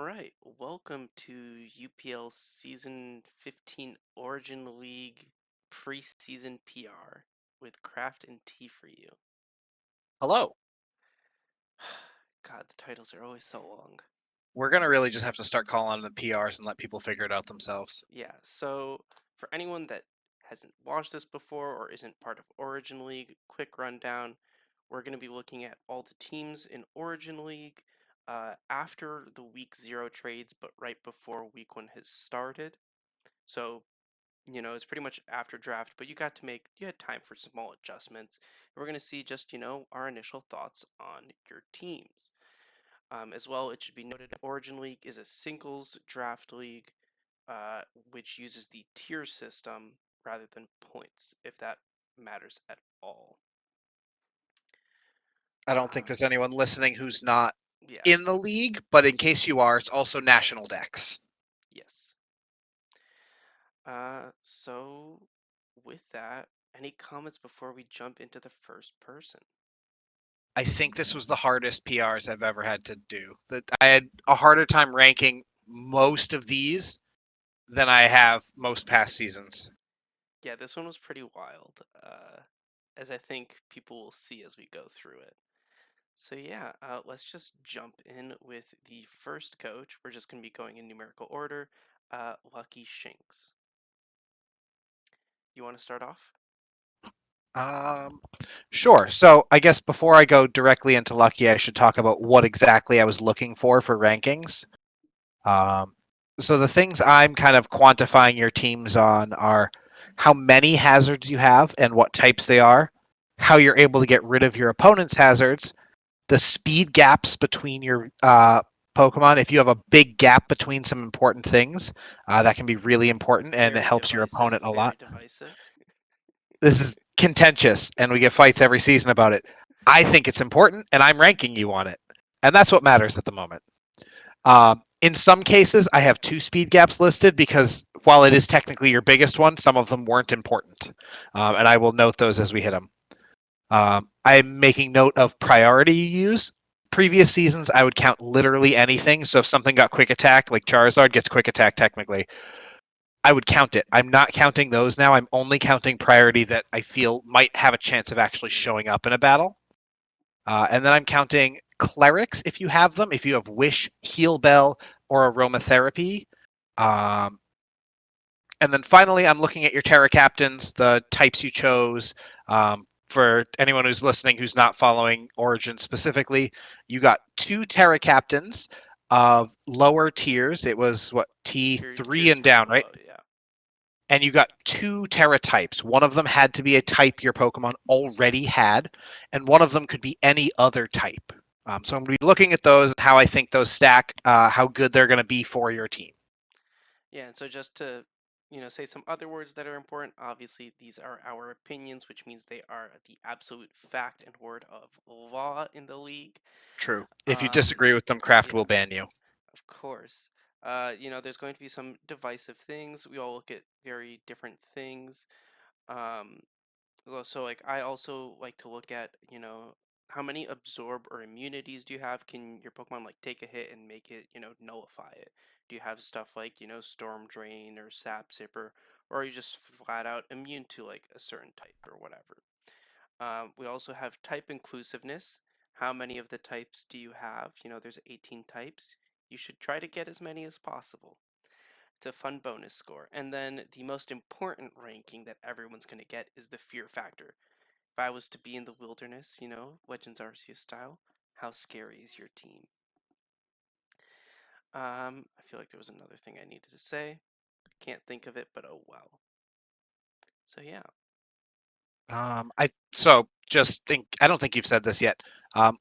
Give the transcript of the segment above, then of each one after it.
right, welcome to UPL Season 15 Origin League preseason PR with Kraft and T4U. Hello. God, the titles are always so long. We're going to really just have to start calling on the PRs and let people figure it out themselves. Yeah, so for anyone that hasn't watched this before or isn't part of Origin League, quick rundown. We're going to be looking at all the teams in Origin League after the week 0 trades, but right before week 1 has started. So it's pretty much after draft, but you had time for small adjustments. We're going to see just, our initial thoughts on your teams. As well, it should be noted Origin League is a singles draft league, which uses the tier system rather than points, if that matters at all. I don't think there's anyone listening who's not Yeah, in the league, but in case you are, it's also national decks. yes. So with that, any comments before we jump into the first person? I think this was the hardest PRs I've ever had to do. I had a harder time ranking most of these than I have most past seasons. Yeah, this one was pretty wild, as I think people will see as we go through it. So yeah, let's just jump in with the first coach. We're just going to be going in numerical order. LuckyShinx. You want to start off? Um, sure. So I guess before I go directly into Lucky, I should talk about what exactly I was looking for rankings. So the things I'm kind of quantifying your teams on are how many hazards you have and what types they are, how you're able to get rid of your opponent's hazards, the speed gaps between your Pokemon. If you have a big gap between some important things, that can be really important and it Very helps your divisive. opponent a Very lot. divisive. This is contentious and we get fights every season about it. I think it's important and I'm ranking you on it. And that's what matters at the moment. In some cases, I have two speed gaps listed because while it is technically your biggest one, some of them weren't important. And I will note those as we hit them. I'm making note of priority you use. Previous seasons, I would count literally anything. So if something got quick attack, like Charizard gets quick attack technically, I would count it. I'm not counting those now. I'm only counting priority that I feel might have a chance of actually showing up in a battle. And then I'm counting clerics if you have them. If you have Wish, Heal Bell, or Aromatherapy. Um, and then finally, I'm looking at your Terra Captains, the types you chose. For anyone who's listening who's not following Origin specifically, you got two Terra Captains of lower tiers. It was what, Tier T3 and 3 and down, right? below, yeah. And you got two Terra types. One of them had to be a type your Pokemon already had, and one of them could be any other type. So I'm going to be looking at those and how I think those stack, how good they're going to be for your team. Yeah, and so just to, say some other words that are important, obviously these are our opinions, which means they are the absolute fact and word of law in the league. True. If you Um, disagree with them, Kraft yeah, will ban you. of course. There's going to be some divisive things. We all look at very different things. Um, so like I also like to look at, how many absorb or immunities do you have? Can your Pokemon like take a hit and make it, nullify it? Do you have stuff like, Storm Drain or Sap Zipper, or are you just flat out immune to like a certain type or whatever? We also have type inclusiveness. How many of the types do you have? There's 18 types. You should try to get as many as possible. It's a fun bonus score. And then the most important ranking that everyone's going to get is the fear factor. If I was to be in the wilderness, Legends Arceus style, how scary is your team? I feel like there was another thing I needed to say. Can't think of it, but oh well. So yeah. I don't think you've said this yet.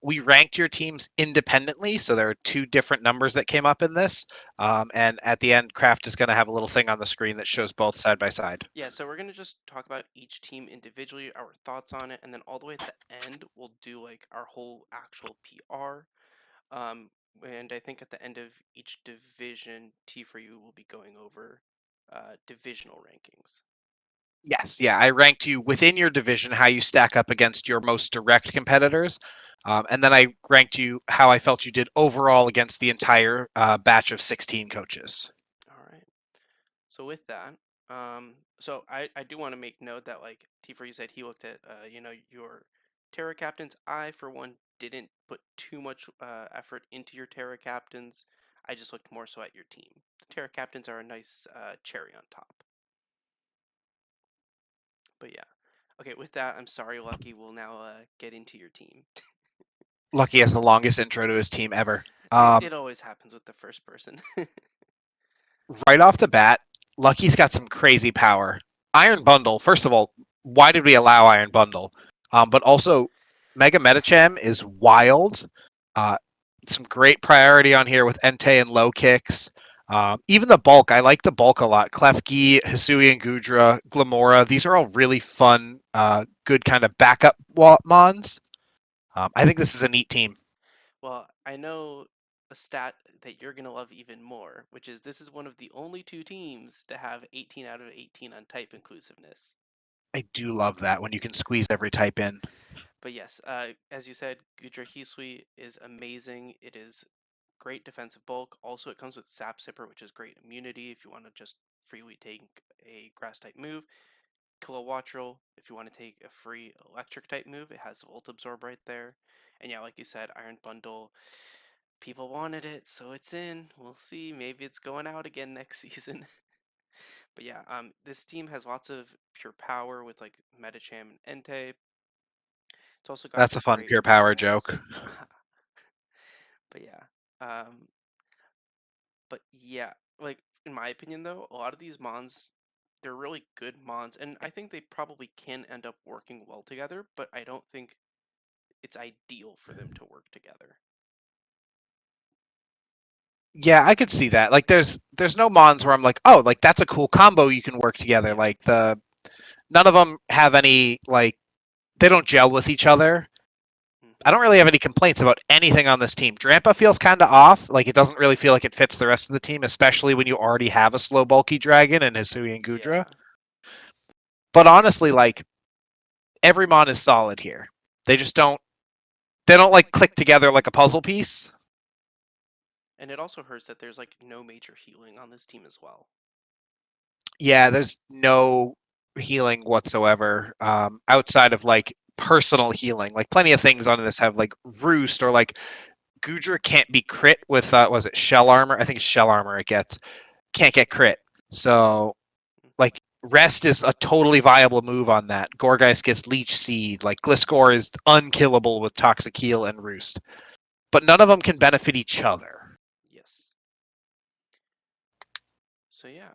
We ranked your teams independently, so there are two different numbers that came up in this. And at the end, Kraft is going to have a little thing on the screen that shows both side by side. Yeah, so we're going to just talk about each team individually, our thoughts on it, and then all the way at the end, we'll do like our whole actual PR. Um, and I think at the end of each division, T4U will be going over divisional rankings. Yes, yeah, I ranked you within your division, how you stack up against your most direct competitors, and then I ranked you how I felt you did overall against the entire batch of 16 coaches. All right. So with that, so I do want to make note that like T4U said he looked at your Terra captains. I for one didn't put too much effort into your Terra captains. I just looked more so at your team. The Terra captains are a nice cherry on top. But yeah. Okay, with that, I'm sorry, Lucky. We'll now get into your team. Lucky has the longest intro to his team ever. It always happens with the first person. Right off the bat, Lucky's got some crazy power. Iron Bundle, first of all, why did we allow Iron Bundle? But also, Mega Metacham is wild. Uh, some great priority on here with Entei and low kicks. Even the bulk, I like the bulk a lot. Klefki, Hisui and Gudra, Glamora, these are all really fun, good kind of backup mons. I think this is a neat team. Well, I know a stat that you're going to love even more, which is this is one of the only two teams to have 18 out of 18 on type inclusiveness. I do love that when you can squeeze every type in. But yes, as you said, Gudra Hisui is amazing. It is great defensive bulk. Also, it comes with Sap Sipper, which is great immunity if you want to just freely take a grass type move. Kilowattrel, if you want to take a free electric type move, it has Volt Absorb right there. And yeah, like you said, Iron Bundle, people wanted it, so it's in. We'll see. Maybe it's going out again next season. But yeah, this team has lots of pure power with like Metacham and Entei. It's also got That's a fun great pure power mons. joke. But yeah, um, but yeah, like in my opinion though, a lot of these mons, they're really good mons, and I think they probably can end up working well together. But I don't think it's ideal for them to work together. Yeah, I could see that. Like there's no mons where I'm like, oh, like that's a cool combo you can work together. Yeah. Like none of them have any like they don't gel with each other. I Hmm. don't really have any complaints about anything on this team. Drampa feels kind of off. Like it doesn't really feel like it fits the rest of the team, especially when you already have a slow bulky dragon and Hisui and Gudra. Yeah. But honestly, like every mon is solid here. They just don't like click together like a puzzle piece. And it also hurts that there's like no major healing on this team as well. Yeah, there's no healing whatsoever outside of like personal healing. Like plenty of things on this have like roost or like Gudra can't be crit with was it shell armor? I think it's shell armor it gets. Can't get crit. So Hmm. like rest is a totally viable move on that. Gorgeist gets leech seed. Like Gliscor is unkillable with toxic heal and roost. But none of them can benefit each other. Yes. So yeah,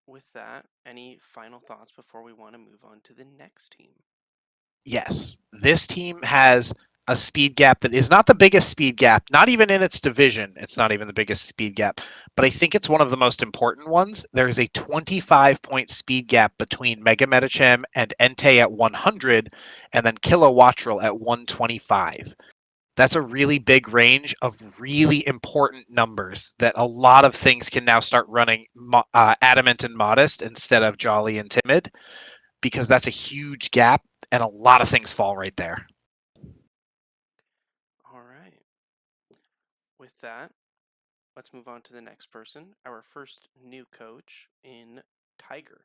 with that, any final thoughts before we want to move on to the next team? Yes, this team has a speed gap that is not the biggest speed gap, not even in its division. It's not even the biggest speed gap, but I think it's one of the most important ones. There is a 25-point speed gap between Mega Metacham and Entei at 100, and then Kilowattrel at 125. That's a really big range of really important numbers that a lot of things can now start running adamant and modest instead of jolly and timid because that's a huge gap and a lot of things fall right there. All right. With that, let's move on to the next person, our first new coach in Tyger.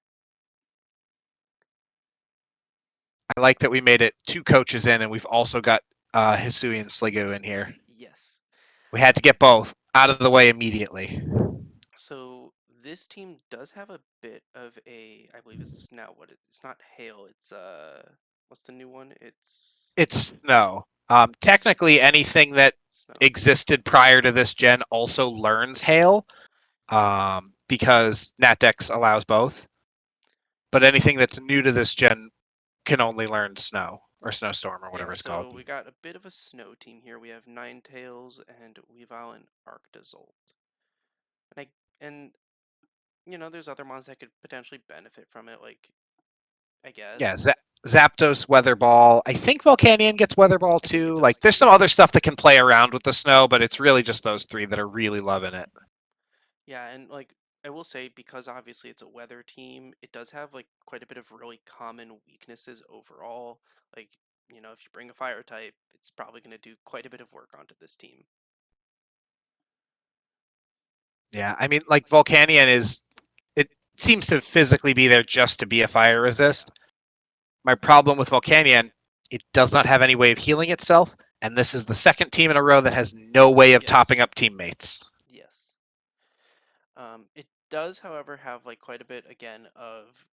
I like that we made it two coaches in and we've also got Hisui and Sligo in here. Yes. We had to get both out of the way immediately. So this team does have a bit of a, I believe it's now what it's not hail, it's what's the new one? It's It's Snow. Technically, anything that snow. existed prior to this gen also learns Hail because NatDex allows both. But anything that's new to this gen can only learn Snow or Snowstorm or whatever Yeah, it's called. so we got a bit of a snow team here. We have Ninetales and Weavile and Arctozolt. And and there's other mons that could potentially benefit from it, like I Yeah, guess. Zapdos, Weather Ball. I think Volcanion gets Weather Ball I think it too. does Like, there's too. some other stuff that can play around with the snow, but it's really just those three that are really loving it. Yeah, and like I will say, because obviously it's a weather team, it does have like quite a bit of really common weaknesses overall. Like, if you bring a fire type, it's probably going to do quite a bit of work onto this team. Yeah, I mean, like Volcanion is, it seems to physically be there just to be a fire Yeah. resist. My problem with Volcanion, it does not have any way of healing itself, and this is the second team in a row that has no way of topping Yes. up teammates. Yes. It does, however, have like quite a bit again of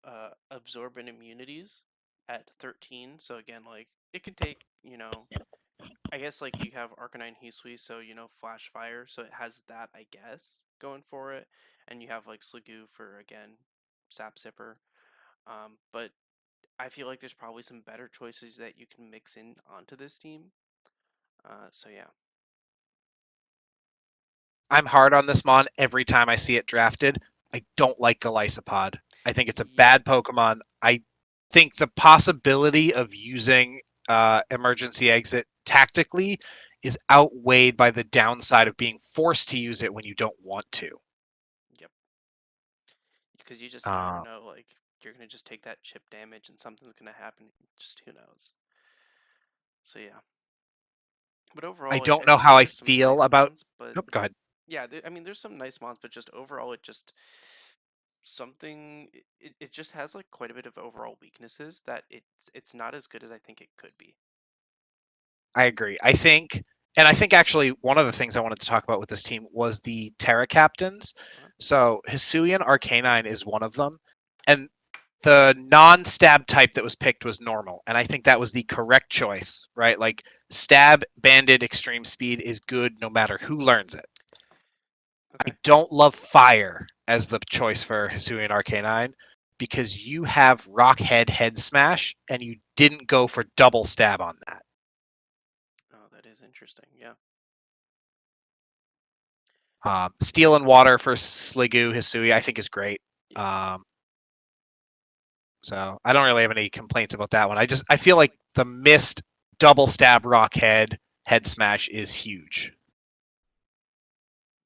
absorbent immunities at 13. So again, like it can take, I guess like you have Arcanine Hisui, so Flash Fire, so it has that, I guess, going for it, and you have like Sliggoo for again Sap Sipper. But I feel like there's probably some better choices that you can mix in onto this team. So yeah, I'm hard on this Mon every time I see it drafted. I don't like Golisopod. I think it's a yeah, bad Pokemon. I think the possibility of using emergency exit tactically is outweighed by the downside of being forced to use it when you don't want to. yep. Because you just never Uh, know, like you're gonna just take that chip damage and something's gonna happen. Just who knows? So yeah, but I overall, like don't I know think how I there's some feel nice about. mons, but Nope, go ahead. yeah, I mean there's some nice mons, but just overall it just something it just has like quite a bit of overall weaknesses that it's not as good as I think it could be. I agree. I think actually one of the things I wanted to talk about with this team was the Terra captains. Uh, So Hisuian Arcanine is one of them, and the non-stab type that was picked was normal, and I think that was the correct choice, right? Like stab, banded, extreme speed is good no matter who learns it. I okay. don't love fire as the choice for Hisuian Arcanine because you have Rock Head Smash, and you didn't go for double stab on that. Oh, that is interesting. Yeah. Steel and Water for Sliggoo Hisui, I think is great. Yeah. Um, so I don't really have any complaints about that one. I feel like the missed double stab head smash is huge.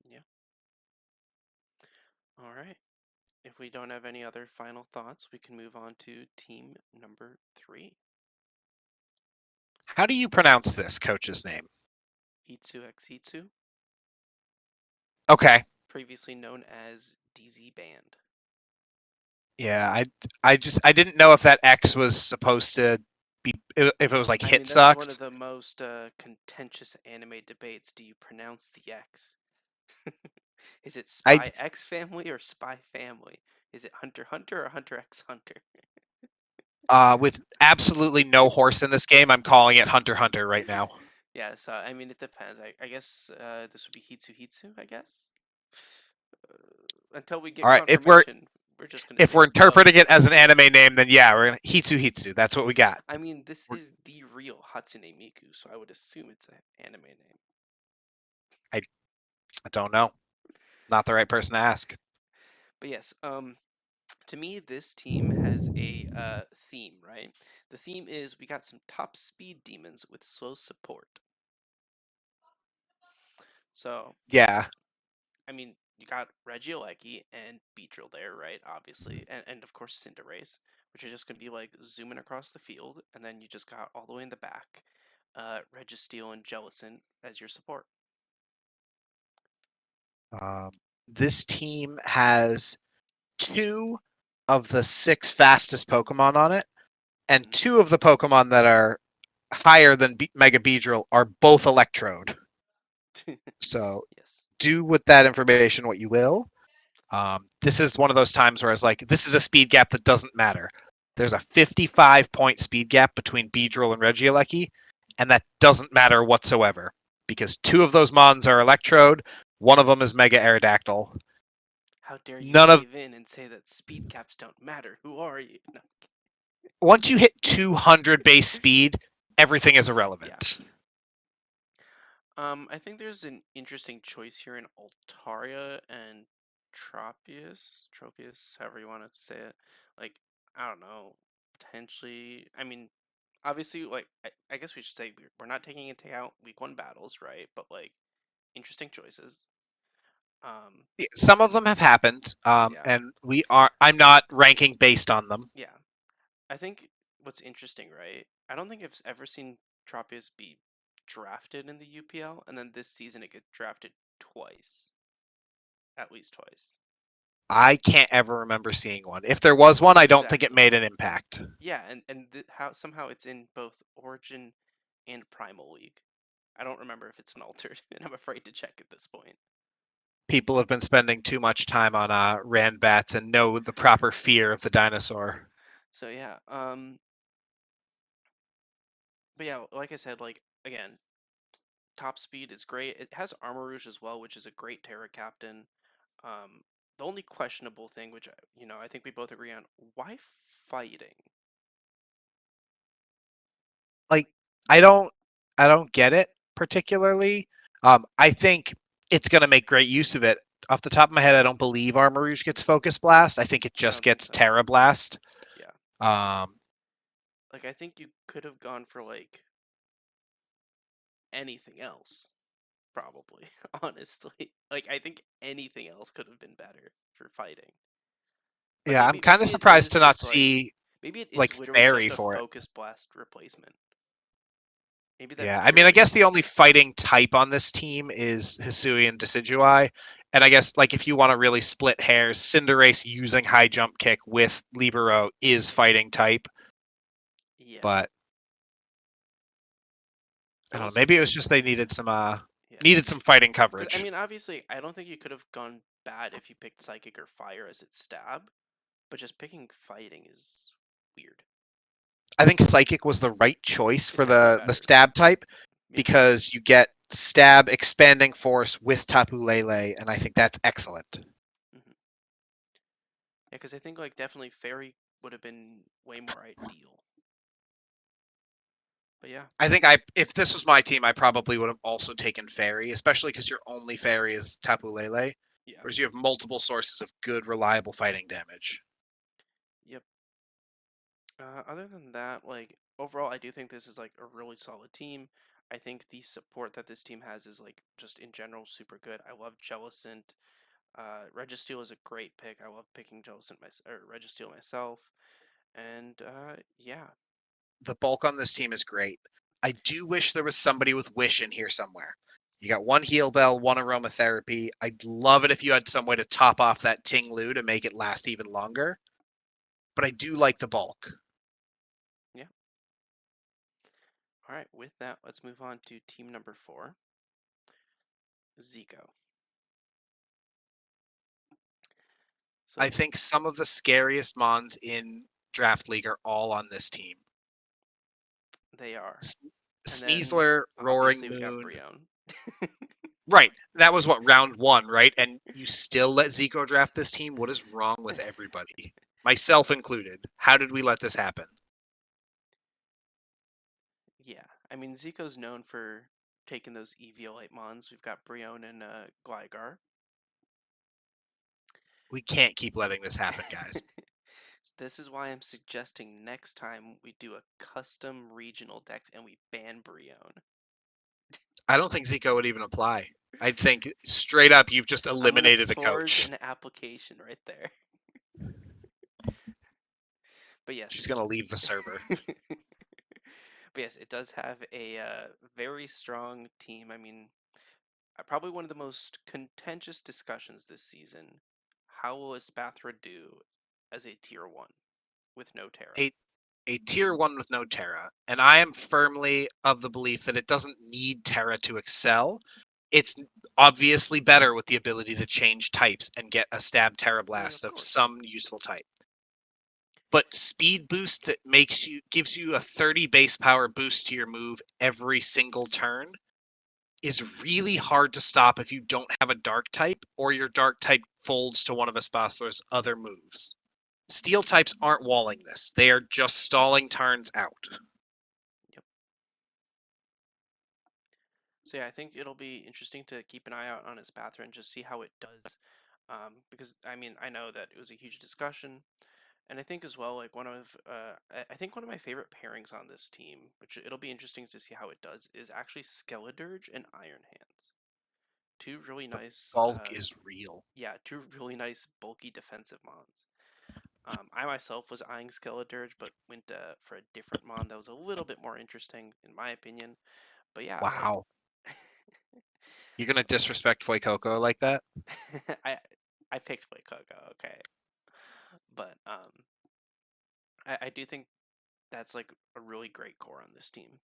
Yeah. All right. If we don't have any other final thoughts, we can move on to team number 3. How do you pronounce this coach's name? HitsuxHitsu, Okay. previously known as DZ Band. Yeah, I didn't know if that X was supposed to be if it was like I hit mean, that's one of sucks. the most contentious anime debates. Do you pronounce the X? Is it I Spy X Family or Spy Family? Is it Hunter Hunter or Hunter X Hunter? with absolutely no horse in this game, I'm calling it Hunter Hunter right now. Yeah, so I mean, it depends. I guess this would be Hitsu Hitsu, I guess. Until we get All right, if we're confirmation, we're just gonna if say we're go. interpreting it as an anime name, then yeah, we're gonna Hitsu. That's what we got. I mean, this We're, is the real Hatsune Miku, so I would assume it's an anime name. I I don't know. Not the right person to ask. But yes, to me, this team has a theme, right? The theme is we got some top speed demons with slow support. So, Yeah. I mean, you got Regieleki and Beedrill there, right? Obviously, and of course Cinderace, which are just gonna be like zooming across the field, and then you just got all the way in the back, Registeel and Jellicent as your support. Um, this team has two of the six fastest Pokemon on it, and Mm-hmm. two of the Pokemon that are higher than Mega Beedrill are both Electrode. So Yes. do with that information what you will. This is one of those times where I was like, this is a speed gap that doesn't matter. There's a 55-point speed gap between Beedrill and Regieleki, and that doesn't matter whatsoever because two of those Mons are Electrode, one of them is Mega Aerodactyl. How dare you None of cave in and say that speed caps don't matter? Who are you? No. Once you hit 200 base speed, everything is Yeah. irrelevant. I think there's an interesting choice here in Altaria and Tropius, however you want to say it. Like, I don't know, potentially. I mean, obviously, like, I guess we should say we're not taking into account week 1 battles, right? But like, interesting choices. Um, Some of them have happened, yeah, and we are. I'm not ranking based on them. yeah. I think what's interesting, right? I don't think I've ever seen Tropius be drafted in the UPL, and then this season it get drafted twice, at least twice. I can't ever remember seeing one. If there was one, I don't think it Exactly. made an impact. Yeah, and how somehow it's in both Origin and Primal League. I don't remember if it's an altered, and I'm afraid to check at this point. People have been spending too much time on Ranbats and know the proper fear of the dinosaur. So yeah, but yeah, like I said, like again, top speed is great. It has Armor Rouge as well, which is a great Terra Captain. Um, the only questionable thing, which I think we both agree on, why fighting? Like, I don't get it particularly. I think it's going to make great use of it. Off the top of my head, I don't believe Armor Rouge gets Focus Blast. I think it I just don't think gets so. Terra Blast. Yeah, Um, like I think you could have gone for like anything else, probably. Honestly, like I think anything else could have been better for fighting. But yeah, I'm maybe kind of maybe it surprised is to not just like see maybe it is like literally Fairy just a for it. focus blast replacement. Maybe that Yeah, I mean, I purely guess the only fighting type on this team is Hisui and Decidueye. And I guess, like, if you want to really split hairs, Cinderace using high jump kick with Libero is fighting type. yeah. But I I don't will know. say Maybe it was just they yeah. needed some fighting Because I coverage. mean, obviously, I don't think you could have gone bad if you picked psychic or fire as its stab, but just picking fighting is weird. I think Psychic was the right choice It's for definitely the better. stab type Yeah. because you get stab, expanding force with Tapu Lele, and I think that's excellent. hmm Yeah, because I think like definitely fairy would have been way more ideal. But yeah, I think if this was my team, I probably would have also taken Fairy, especially because your only Fairy is Tapu Lele, yeah, whereas you have multiple sources of good, reliable fighting damage. yep. Other than that, like overall, I do think this is like a really solid team. I think the support that this team has is like just in general super good. I love Jellicent. Registeel is a great pick. I love picking Registeel myself. And yeah, The bulk on this team is great. I do wish there was somebody with Wish in here somewhere. You got one Heal Bell, one Aromatherapy. I'd love it if you had some way to top off that Ting Lu to make it last even longer. But I do like the bulk. yeah. All right, with that, let's move on to team number 4, Zico. I So think some of the scariest Mons in Draft League are all on this team. they are. S- And then Sneasler, Roaring obviously we got Moon. Brion. Right. That was what, round one, right? And you still let Zico draft this team? What is wrong with everybody? Myself included. How did we let this happen? Yeah, I mean Zico's known for taking those Eviolite mons. We've got Brion and Gligar. We can't keep letting this happen, guys. So this is why I'm suggesting next time we do a custom regional deck and we ban Brion. I don't think Zico would even apply. I think straight up you've just I'm gonna eliminated a forge coach. an application right there. But yes, She's going to leave the server. but yes, it does have a very strong team. I mean, probably one of the most contentious discussions this season. How will Espathra do as a tier 1 with no Terra? A, a tier 1 with no Terra. And I am firmly of the belief that it doesn't need Terra to excel. It's obviously better with the ability to change types and get a stab Terra I mean, Blast of of course. some useful type. But speed boost that gives you a 30 base power boost to your move every single turn is really hard to stop if you don't have a dark type or your dark type folds to one of Espathra's other moves. Steel types aren't walling this. They are just stalling turns out. Yep. So yeah, I think it'll be interesting to keep an eye out on Espathra and just see how it does. Because I mean, I know that it was a huge discussion, and I think as well, like I think one of my favorite pairings on this team, which it'll be interesting to see how it does, is actually Skeledirge and Iron Hands. two really nice, Bulk is real. yeah, two really nice bulky defensive mons. I myself was eyeing Skeledirge, but went for a different mon that was a little bit more interesting, in my opinion. But yeah, like, Wow. You're gonna disrespect Fuecoco like that? I I picked Coco, okay, but I do think that's like a really great core on this team.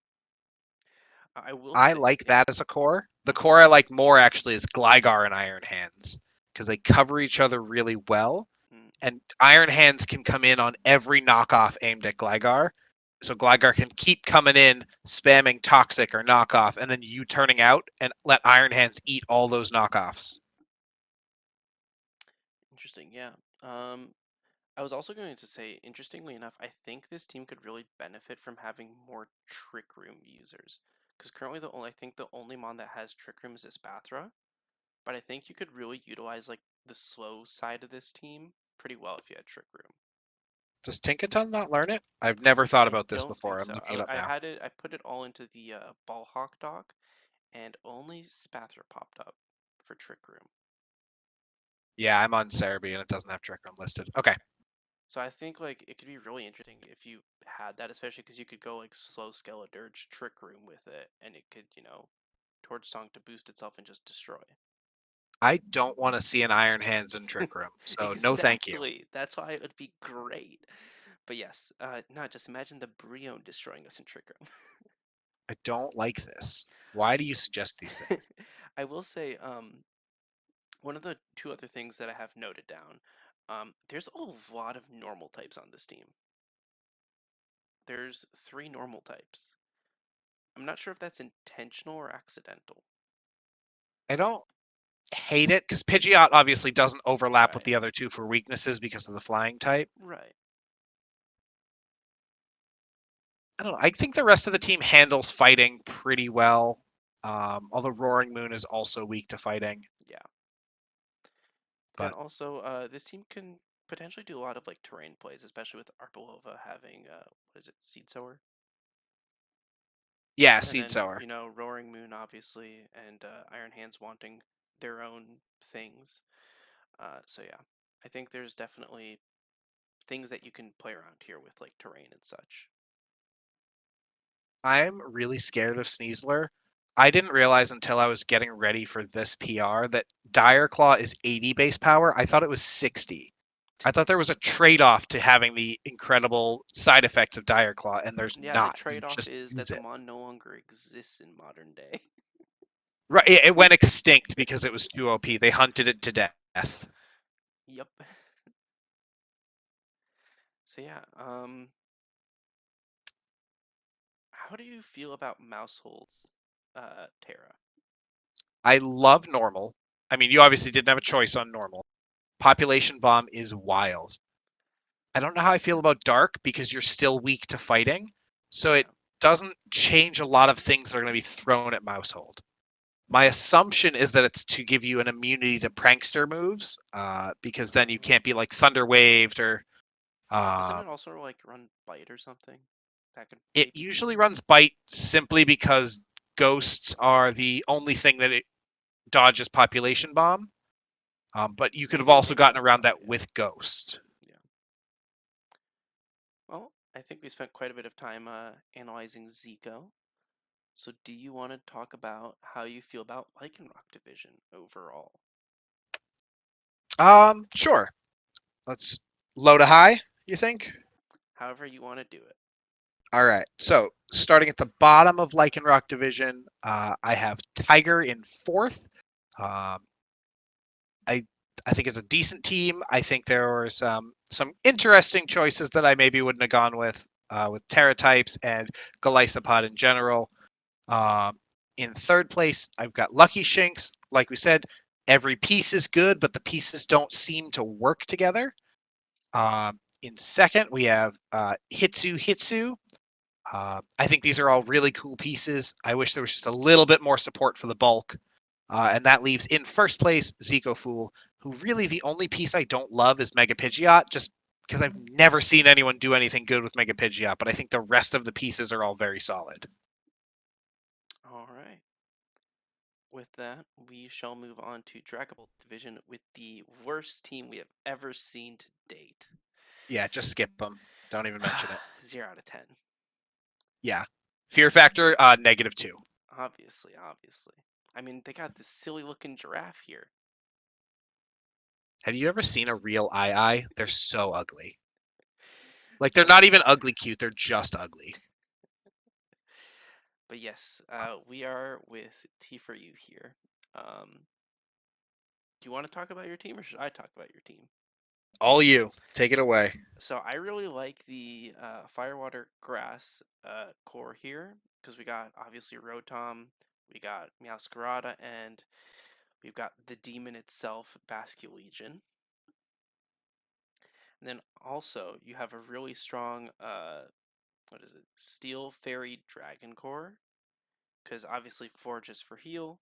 I will I say, like yeah, that as a core. The core I like more actually is Gligar and Iron Hands because they cover each other really well. mm, And Iron Hands can come in on every knockoff aimed at Gligar. So Gligar can keep coming in, spamming Toxic or knockoff, and then you turning out and let Iron Hands eat all those knockoffs. interesting, yeah. Um, I was also going to say, interestingly enough, I think this team could really benefit from having more Trick Room users. Because currently, I think the only mon that has Trick Room is Espathra. But I think you could really utilize like the slow side of this team pretty well if you had Trick Room. Does Tinkaton not learn it? I've never thought I about this don't think before. I'm so. looking it up I now. had it. I put it all into the Ball Hawk doc, and only Spathra popped up for Trick Room. Yeah, I'm on Cerebi and it doesn't have Trick Room listed. Okay. So I think like it could be really interesting if you had that, especially because you could go like slow Skeledirge Trick Room with it, and it could Torch Song to boost itself and just destroy. I don't want to see an Iron Hands in Trick Room, so no thank you. Exactly. That's why it would be great. But yes, no, just imagine the Brion destroying us in Trick Room. I don't like this. Why do you suggest these things? I will say, one of the two other things that I have noted down, there's a lot of normal types on this team. There's three normal types. I'm not sure if that's intentional or accidental. I don't hate it because Pidgeot obviously doesn't overlap with Right. the other two for weaknesses because of the flying type. Right. I don't know. I think the rest of the team handles fighting pretty well. Although Roaring Moon is also weak to fighting. Yeah. Then But also, this team can potentially do a lot of like terrain plays, especially with Arpalova having what is it, Seed Sower? yeah, And Seed then, Sower. Roaring Moon, obviously, and Iron Hands wanting their own things. So, yeah, I think there's definitely things that you can play around here with, like terrain and such. I'm really scared of Sneasler. I didn't realize until I was getting ready for this PR that Dire Claw is 80 base power. I thought it was 60. I thought there was a trade-off to having the incredible side effects of Dire Claw, and there's Yeah, the not. You trade off just is that use the it. Mon no longer exists in modern day. Right, it went extinct because it was too OP. They hunted it to death. Yep. So, yeah, how do you feel about Mousehold's Terra? I love normal. I mean, you obviously didn't have a choice on normal. Population bomb is wild. I don't know how I feel about dark because you're still weak to fighting. So it Yeah. doesn't change a lot of things that are going to be thrown at Mousehold. My assumption is that it's to give you an immunity to prankster moves, because then you Um, can't be like thunder waved or. doesn't Uh, it also like run bite or something? That could it maybe be. usually runs bite simply because ghosts are the only thing that it dodges population bomb. But you could have also Maybe gotten that's around why. that Yeah. with ghost. Yeah. Well, I think we spent quite a bit of time analyzing Zico. So, do you want to talk about how you feel about Lycanroc division overall? Sure. Let's low to high. You think? However, you want to do it. All right. So starting at the bottom of Lycanroc division, I have Tyger in fourth. Um, I I think it's a decent team. I think there were some interesting choices that I maybe wouldn't have gone with Terra types and Golisopod in general. Um, in third place, I've got LuckyShinx. Like we said, every piece is good, but the pieces don't seem to work together. In second, we have HitsuHitsu. I think these are all really cool pieces. I wish there was just a little bit more support for the bulk. And that leaves in first place Zicofool, who really the only piece I don't love is Mega Pidgeot, just because I've never seen anyone do anything good with Mega Pidgeot, but I think the rest of the pieces are all very solid. All right. with that, we shall move on to Dragon Ball Division with the worst team we have ever seen to date. Yeah, just skip them. Don't even mention it. 0 out of 10. Yeah. Fear factor, -2. Obviously, obviously. I mean, they got this silly looking giraffe here. Have you ever seen a real eye? They're so ugly. Like, they're Uh, not even ugly cute, they're just ugly. but yes, we are with T4U here. Do you want to talk about your team or should I talk about your team? All you. Take it away. So I really like the Firewater Grass core here because we got obviously Rotom, we got Meowscarada, and we've got the demon itself, Basculegion. And then also you have a really strong what is it? Steel Fairy Dragon core because obviously Forge is for heal.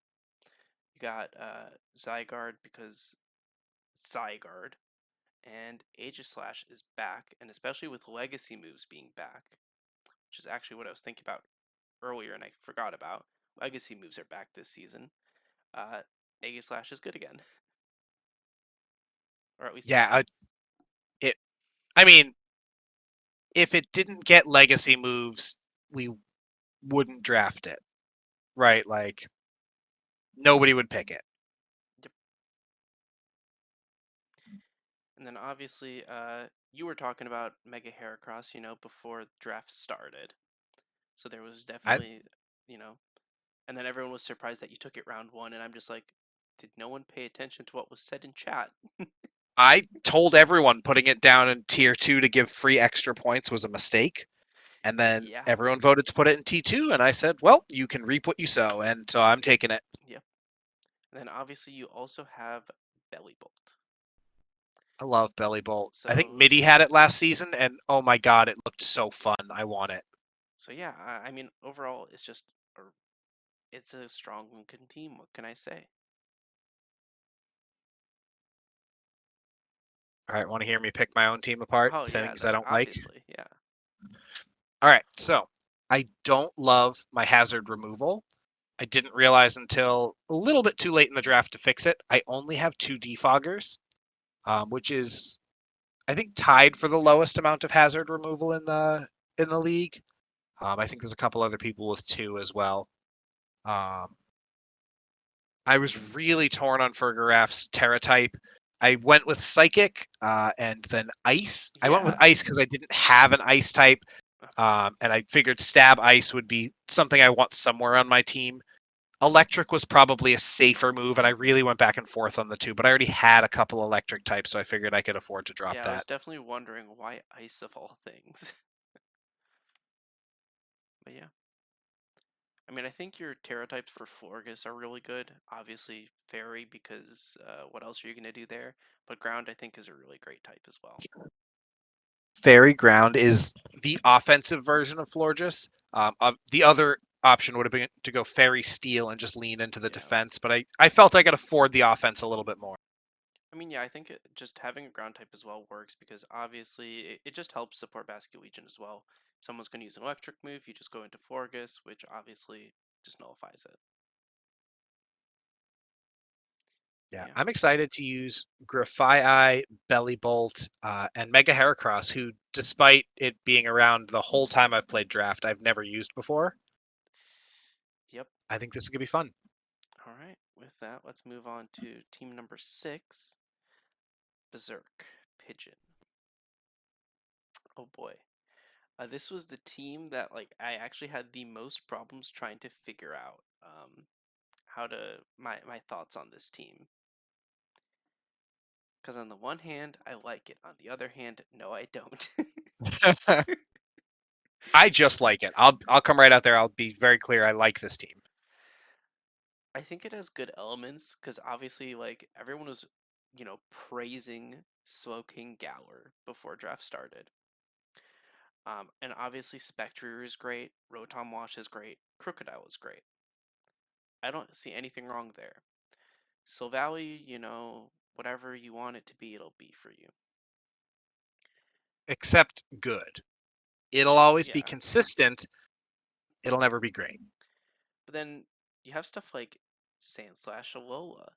You got Zygarde because Zygarde. And Aegislash is back, and especially with legacy moves being back, which is actually what I was thinking about earlier and I forgot about. Legacy moves are back this season. Uh, Aegislash is good again, or at least Yeah, now. it. I mean, if it didn't get legacy moves, we wouldn't draft it, right? Like, nobody would pick it. Yep. And then obviously, you were talking about Mega Heracross, before the draft started. So there was I definitely, you know, and then everyone was surprised that you took it round one, and I'm just like, did no one pay attention to what was said in chat? I told everyone putting it down in tier 2 to give free extra points was a mistake. And then Yeah. everyone voted to put it in T2, and I said, well, you can reap what you sow, and so I'm taking it. Yep. And then obviously you also have Belly Bolt. I love Belly Bolt. I think So Middy had it last season, and oh my god, it looked so fun. I want it. so yeah, I mean overall it's a strong looking team. What can I say? All right, want to hear me pick my own team apart? Oh yeah, Things I don't like? obviously, yeah. All right, so I don't love my hazard removal. I didn't realize until a little bit too late in the draft to fix it. I only have 2 defoggers, which is I think tied for the lowest amount of hazard removal in the league. I think there's a couple other people with 2 as well. Um, I was really torn on Fergaraff's Terra type. I went with Psychic and then Ice. I went with Yeah. Ice because I didn't have an Ice type, and I figured Stab Ice would be something I want somewhere on my team. Electric was probably a safer move, and I really went back and forth on the 2, but I already had a couple electric types, so I figured I could afford to drop Yeah, I was that. definitely wondering why ice of all things. But yeah. I mean, I think your Terra types for Florges are really good. Obviously, Fairy, because what else are you going to do there? But Ground, I think, is a really great type as well. Fairy Ground is the offensive version of Florges. The other option would have been to go Fairy Steel and just lean into the Yeah. defense, but I felt I could afford the offense a little bit more. I mean, yeah, I think just having a ground type as well works because obviously it just helps support Basket Legion as well. If someone's going to use an electric move, you just go into Forgus, which obviously just nullifies it. But Yeah, yeah. I'm excited to use Grafii, Belly Bolt, and Mega Heracross, who, despite it being around the whole time I've played Draft, I've never used before. Yep. I think this is going to be fun. All right. With that, let's move on to team number 6, Berserk Pigeon. Oh boy. This was the team that I actually had the most problems trying to figure out how to my thoughts on this team. Because on the one hand, I like it. On the other hand, no, I don't. I just like it. I'll come right out there. I'll be very clear. I like this team. I think it has good elements because obviously, everyone was, praising Slow King Galar before draft started. And obviously, Spectre is great, Rotom Wash is great, Crocodile is great. I don't see anything wrong there. Silvally, whatever you want it to be, it'll be for you. Except good. It'll always be Yeah, consistent. It'll never be great. but then you have stuff like Sandslash Alola.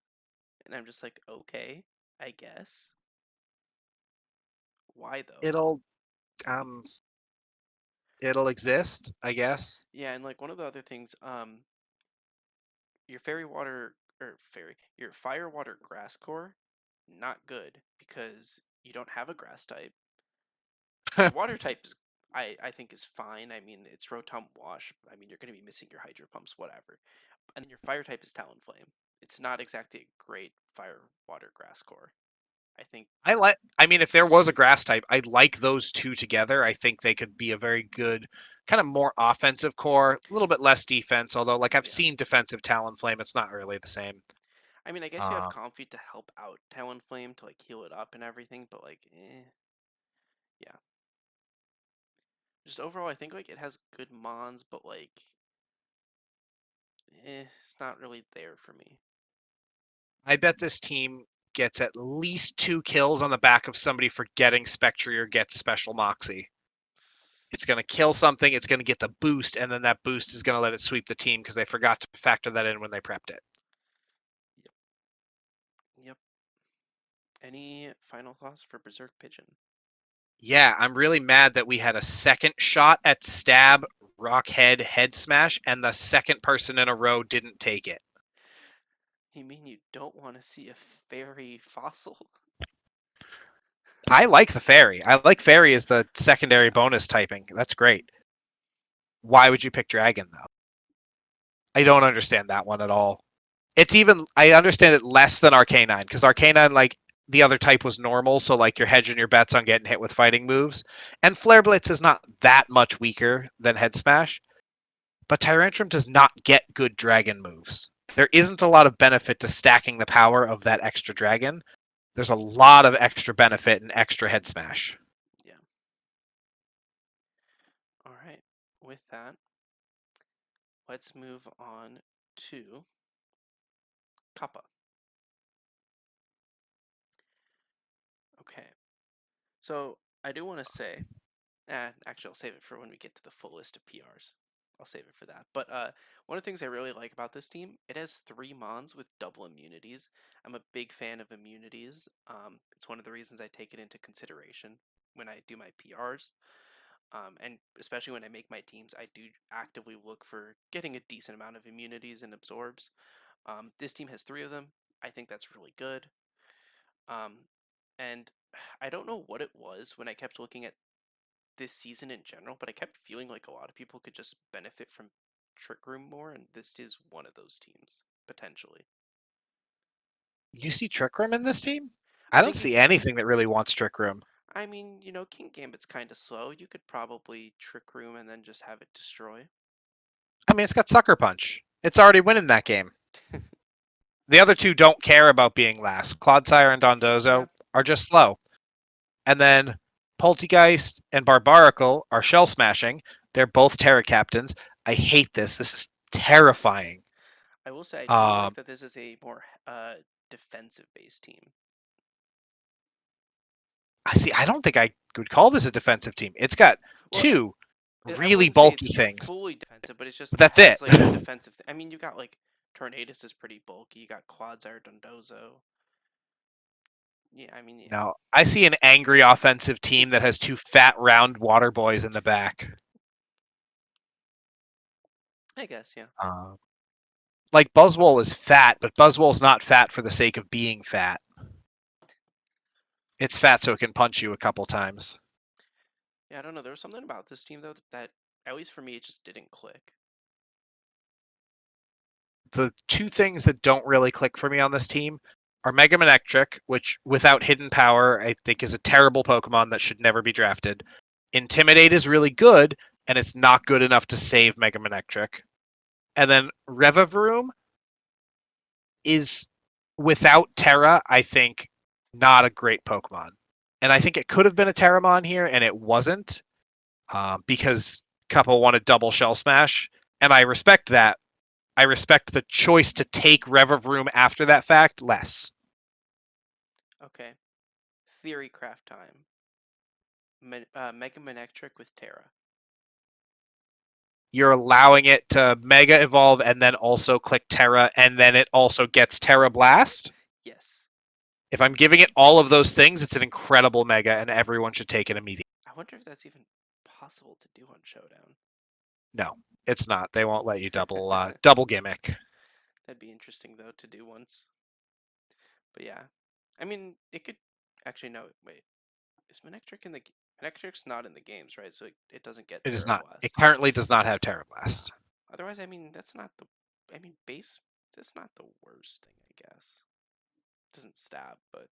And I'm just like, okay, I guess. Why though? It'll um it'll exist, I guess. Yeah, and like one of the other things, your fairy water or fairy, your fire water grass core, not good because you don't have a grass type. Your water type is, I think is fine. I mean, it's Rotom Wash. I mean, you're going to be missing your Hydro Pumps, whatever. And then your fire type is Talonflame. It's not exactly a great fire water grass core. I think. I mean, if there was a grass type, I'd like those two together. I think they could be a very good, kind of more offensive core, a little bit less defense. Although, like I've Yeah. seen defensive Talonflame, it's not really the same. I mean, I guess you have Uh, Comfy to help out Talonflame to like heal it up and everything, but like, yeah. Just overall, I think like it has good mons, but like, it's not really there for me. I bet this team gets at least 2 kills on the back of somebody forgetting Spectre or gets Special Moxie. It's going to kill something, it's going to get the boost, and then that boost is going to let it sweep the team because they forgot to factor that in when they prepped it. Yep. Yep. Any final thoughts for BerserkPigeon? Yeah, I'm really mad that we had a second shot at Stab, Rockhead, Head Smash, and the second person in a row didn't take it. You mean you don't want to see a fairy fossil? I like the Fairy. I like Fairy as the secondary Yeah. bonus typing. That's great. Why would you pick Dragon, though? I don't understand that one at all. It's even, I understand it less than Arcanine, because Arcanine, like, the other type was normal, so, like, you're hedging your bets on getting hit with fighting moves. And Flare Blitz is not that much weaker than Head Smash, but Tyrantrum does not get good dragon moves. There isn't a lot of benefit to stacking the power of that extra dragon. There's a lot of extra benefit in extra Head Smash. Yeah. All right. With that, let's move on to Cuppa. Okay. So I do want to say, actually, I'll save it for when we get to the full list of PRs. I'll save it for that. But one of the things I really like about this team, it has 3 Mons with double immunities. I'm a big fan of immunities. It's one of the reasons I take it into consideration when I do my PRs. And especially when I make my teams, I do actively look for getting a decent amount of immunities and absorbs. This team has 3 of them. I think that's really good. Um, and I don't know what it was when I kept looking at this season in general, but I kept feeling like a lot of people could just benefit from Trick Room more, and this is one of those teams, potentially. You see Trick Room in this team? I I don't think see anything that really wants Trick Room. I mean, King Gambit's kind of slow. You could probably Trick Room and then just have it destroy. I mean, it's got Sucker Punch. It's already winning that game. The other two don't care about being last. Clodsire and Yeah, Dondozo are just slow. And then Poltegeist and Barbaracle are shell smashing. They're both Terra captains. I hate this. This is terrifying. I will say I do like Um, that this is a more defensive-based team. I see. I don't think I would call this a defensive team. It's got Well, two I really wouldn't say it's bulky things, fully defensive, but it's just but it that's it. has like a defensive. I mean, you got like Tornadus is pretty bulky. You got Clodsire, Dondozo. Yeah, I mean, yeah, No, I see an angry offensive team that has two fat, round water boys in the back. I guess, yeah. Uh, like Buzzwole is fat, but Buzzwole's not fat for the sake of being fat. It's fat so it can punch you a couple times. Yeah, I don't know. There was something about this team though that at least for me it just didn't click. The two things that don't really click for me on this team are Mega Manectric, which without hidden power, I think is a terrible Pokemon that should never be drafted. Intimidate is really good, and it's not good enough to save Mega Manectric. And then Revavroom is, without Terra, I think, not a great Pokemon. And I think it could have been a Terramon here, and it wasn't, because Cuppa wanted double Shell Smash, and I respect that. I respect the choice to take Revavroom after that fact less. Okay. Theory craft time. Mega Manectric with Terra. you're allowing it to Mega Evolve and then also click Terra, and then it also gets Terra Blast. Yes. If I'm giving it all of those things, it's an incredible Mega, and everyone should take it immediately. I wonder if that's even possible to do on Showdown. No, it's not. They won't let you double gimmick. That'd be interesting though to do once. But yeah, I mean, it could actually no. Wait, is Manectric in the Manectric's not in the games, right? So it doesn't get It is Terra not. It Blast. currently does not have Terra Blast. Otherwise, I mean, that's not the. I mean, base. That's not the worst thing, I guess. Doesn't stab, but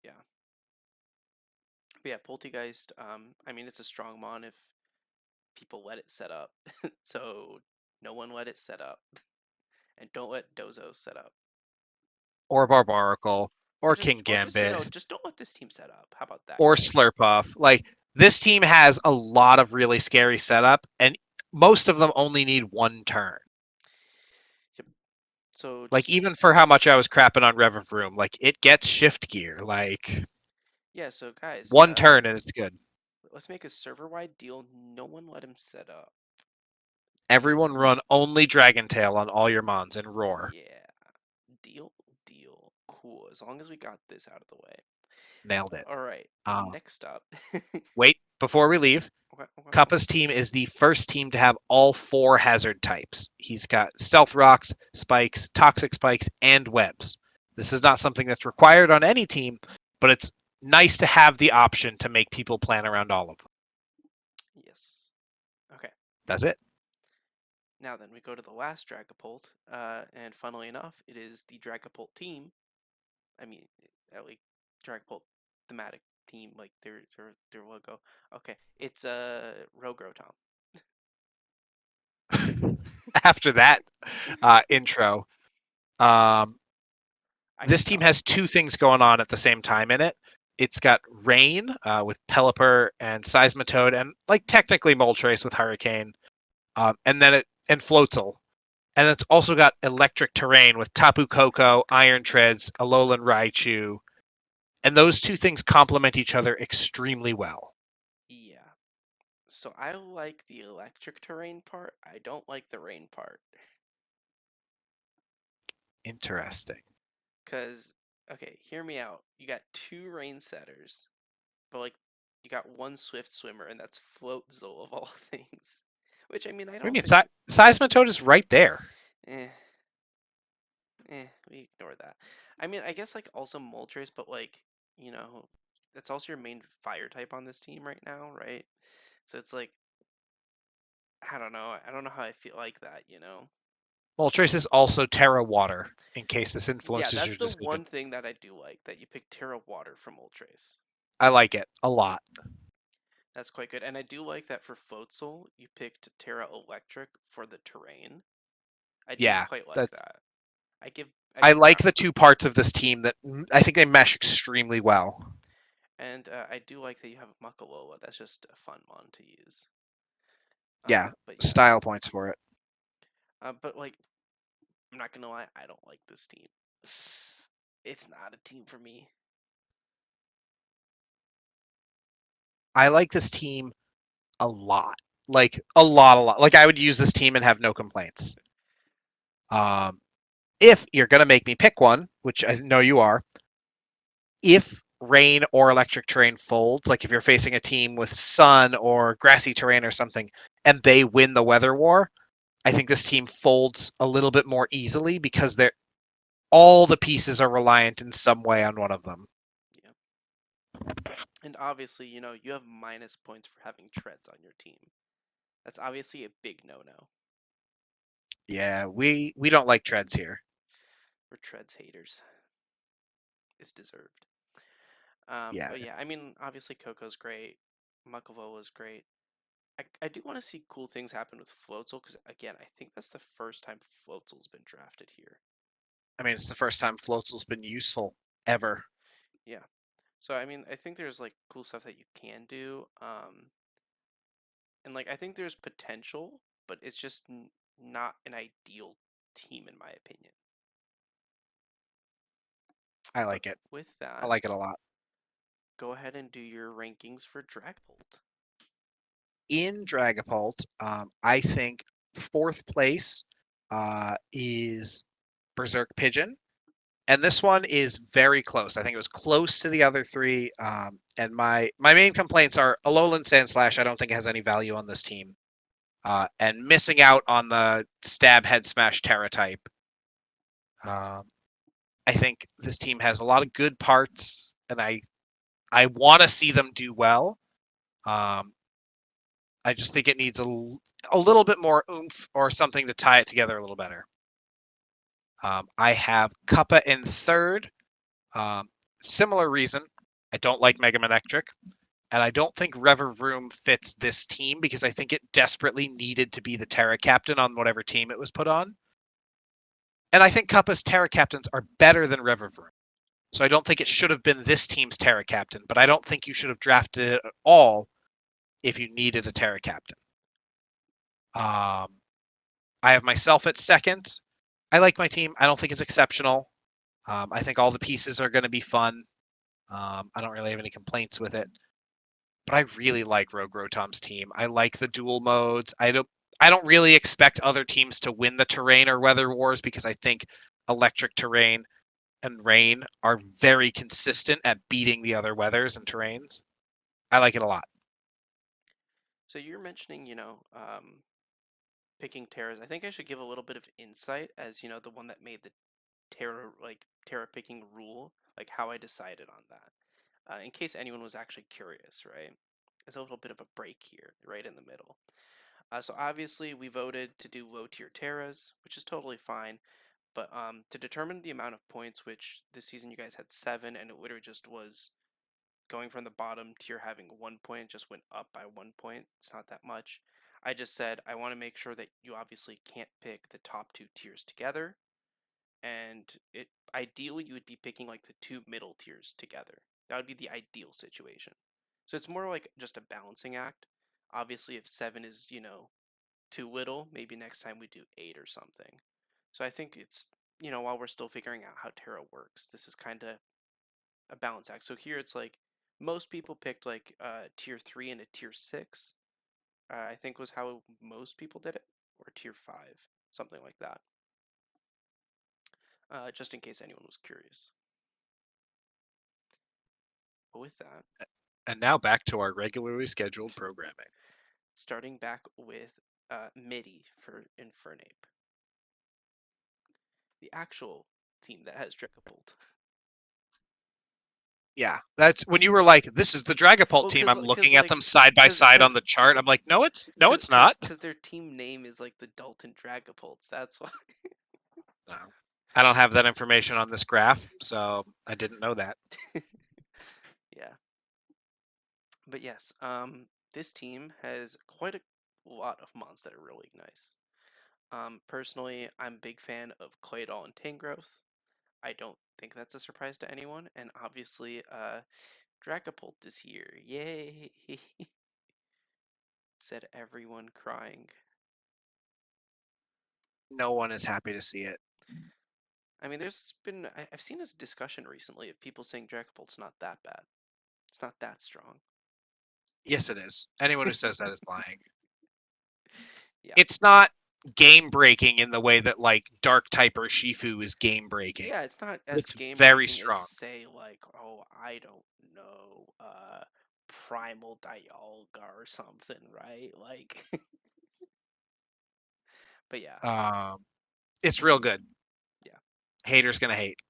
yeah. But yeah, Poltegeist. I mean, it's a strong mon if people let it set up. So no one let it set up, and don't let Dozo set up, Or Barbaracle. or Or just King or just Gambit. just don't let this team set up. How about that, Or guys? Slurpuff. Like, this team has a lot of really scary setup, and most of them only need one turn. Yep. So Like, just even for how much I was crapping on Rev of Room, like, it gets shift gear. Like, yeah. So guys, one turn and it's good. let's make a server-wide deal. No one let him set up. Everyone run only Dragon Tail on all your mons and Roar. Yeah. Deal. Deal. Cool. As long as we got this out of the way. Nailed it. All right. Uh, Next up. Wait, before we leave, Okay, okay, okay. Cuppa's team is the first team to have all 4 hazard types. He's got Stealth Rocks, Spikes, Toxic Spikes, and Webs. This is not something that's required on any team, but it's nice to have the option to make people plan around all of them. Yes. Okay. That's it. Now then, we go to the last Dragapult, and funnily enough, it is the Dragapult team. I mean, at least Dragapult thematic team, like their logo. Okay, it's RogueRotom. After that intro, um, I this can team tell. has 2 things going on at the same time in it. It's got Rain with Pelipper and Seismitoad, and like technically Moltres with Hurricane, and Floatzel. And it's also got electric terrain with Tapu Koko, Iron Treads, Alolan Raichu. And those 2 things complement each other extremely well. Yeah. So I like the electric terrain part. I don't like the rain part. Interesting. Cause okay, hear me out. You got 2 rain setters, but like you got 1 Swift Swimmer, and that's Floatzel of all things. Which I mean, I What do you don't mean? think. Seismitoad is right there. Eh, we ignore that. I mean, I guess like also Moltres, but like that's also your main fire type on this team right now, right? So it's like I don't know. I don't know how I feel like that. Moltres is also Terra Water, in case this Yeah, influences that's your the decision. one thing that I do like that you pick Terra Water from Moltres. I like it a lot. That's quite good, and I do like that for Floatzel you picked Terra Electric for the terrain. I do Yeah, quite like that's. that. I give I I give like ground, the 2 parts of this team that I think they mesh extremely well. and I do like that you have Muckalola. That's just a fun one to use. Yeah, But yeah, style points for it. but like I'm not gonna lie, I don't like this team. It's not a team for me. I like this team a lot. Like a lot, a lot. Like I would use this team and have no complaints. Um, if you're gonna make me pick one, which I know you are, if rain or electric terrain folds, like if you're facing a team with sun or grassy terrain or something, and they win the weather war, I think this team folds a little bit more easily because they're all the pieces are reliant in some way on one of them. Yeah, and obviously you have minus points for having treads on your team. That's obviously a big no-no. Yeah, we don't like treads here. We're treads haters. It's deserved. Yeah, But yeah, I mean, obviously Coco's great. Muckavola's great. I do want to see cool things happen with Floatzel because again, I think that's the first time Floatzel's been drafted here. I mean it's the first time Floatzel's been useful ever. Yeah. So I mean, I think there's like cool stuff that you can do. And like I think there's potential, but it's just not an ideal team in my opinion. I But like it. with I that, like it a lot. go ahead and do your rankings for Dragbolt. in Dragapult, I think fourth place is BerserkPigeon. And this one is very close. I think it was close to the other three. And my main complaints are Alolan Sandslash, I don't think it has any value on this team. And missing out on the Stab Head Smash Terra type. I think this team has a lot of good parts, and I want to see them do well. I just think it needs a little bit more oomph or something to tie it together a little better. I have Cuppa in third. Similar reason. I don't like Mega Manectric, and I don't think RogueRotom fits this team because I think it desperately needed to be the Terra captain on whatever team it was put on. And I think Cuppa's Terra captains are better than RogueRotom. So I don't think it should have been this team's Terra captain, but I don't think you should have drafted it at all if you needed a Terra captain. I have myself at second. I like my team. I don't think it's exceptional. I think all the pieces are going to be fun. I don't really have any complaints with it, but I really like RogueRotom's team. I like the dual modes. I don't really expect other teams to win the terrain or weather wars because I think electric terrain and rain are very consistent at beating the other weathers and terrains. I like it a lot. So you're mentioning, picking terras. I think I should give a little bit of insight as, the one that made the terra picking rule, like how I decided on that. In case anyone was actually curious, right? It's a little bit of a break here, right in the middle. So obviously we voted to do low tier terras, which is totally fine. But to determine the amount of points, which this season you guys had 7, and it literally just was going from the bottom tier having 1 point, just went up by 1 point. It's not that much. I just said I want to make sure that you obviously can't pick the top 2 tiers together, and it ideally you would be picking like the 2 middle tiers together. That would be the ideal situation. So it's more like just a balancing act. Obviously, if 7 is too little, maybe next time we do 8 or something. So I think it's while we're still figuring out how Terra works, this is kind of a balance act. So here it's like most people picked like tier 3 and a tier 6. I think was how most people did it, or tier 5, something like that. Just in case anyone was curious. But with that, And now back to our regularly scheduled programming. starting back with Middy for Infernape, the actual team that has Dragapult. Yeah, that's when you were like, "This is the Dragapult Well, team." cause, I'm cause looking at them like, side by cause, side on cause, the chart. I'm like, "No, it's cause, not." cause their team name is like the Dalton Dragapults. That's why. No, I don't have that information on this graph, so I didn't know that. Yeah. But yes, this team has quite a lot of mons that are really nice. Personally, I'm a big fan of Claydol and Tangrowth. I don't think that's a surprise to anyone, and obviously, Dragapult is here. Yay! Said everyone crying. No one is happy to see it. I mean, I've seen this discussion recently of people saying Dragapult's not that bad. It's not that strong. Yes, it is. Anyone who says that is lying. Yeah. It's not game breaking in the way that like Dark type or Shifu is game breaking. Yeah, it's not as It's game very breaking as strong. say like, oh, I don't know, Primal Dialga or something, right? Like, but yeah, It's real good. yeah. Haters gonna hate.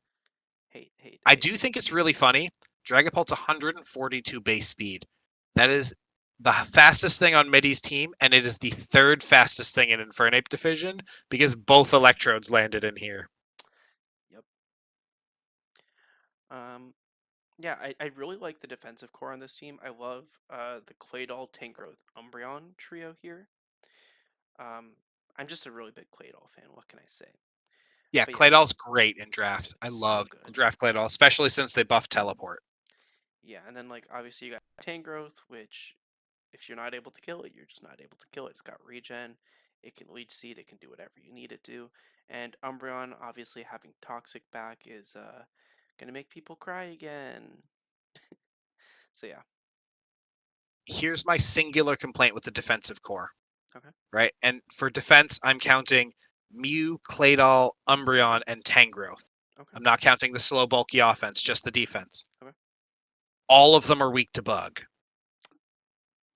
Hate, hate, I hate. do think it's really funny. Dragapult's 142 base speed. That is the fastest thing on Middy's team, and it is the third fastest thing in Infernape Division because both electrodes landed in here. Yep. Um, yeah, I really like the defensive core on this team. I love the Claydol, Tangrowth, Umbreon trio here. Um, I'm just a really big Claydol fan. What can I say? Yeah, But yeah, Claydol's great in draft. I so love good. draft Claydol, especially since they buff teleport. Yeah, and then like obviously you got Tangrowth, which if you're not able to kill it, you're just not able to kill it. It's got regen, it can leech seed, it can do whatever you need it to. And Umbreon, obviously having Toxic back is gonna make people cry again. So yeah. Here's my singular complaint with the defensive core. Okay. Right? And for defense, I'm counting Mew, Claydol, Umbreon, and Tangrowth. Okay. I'm not counting the slow, bulky offense, just the defense. Okay. All of them are weak to bug.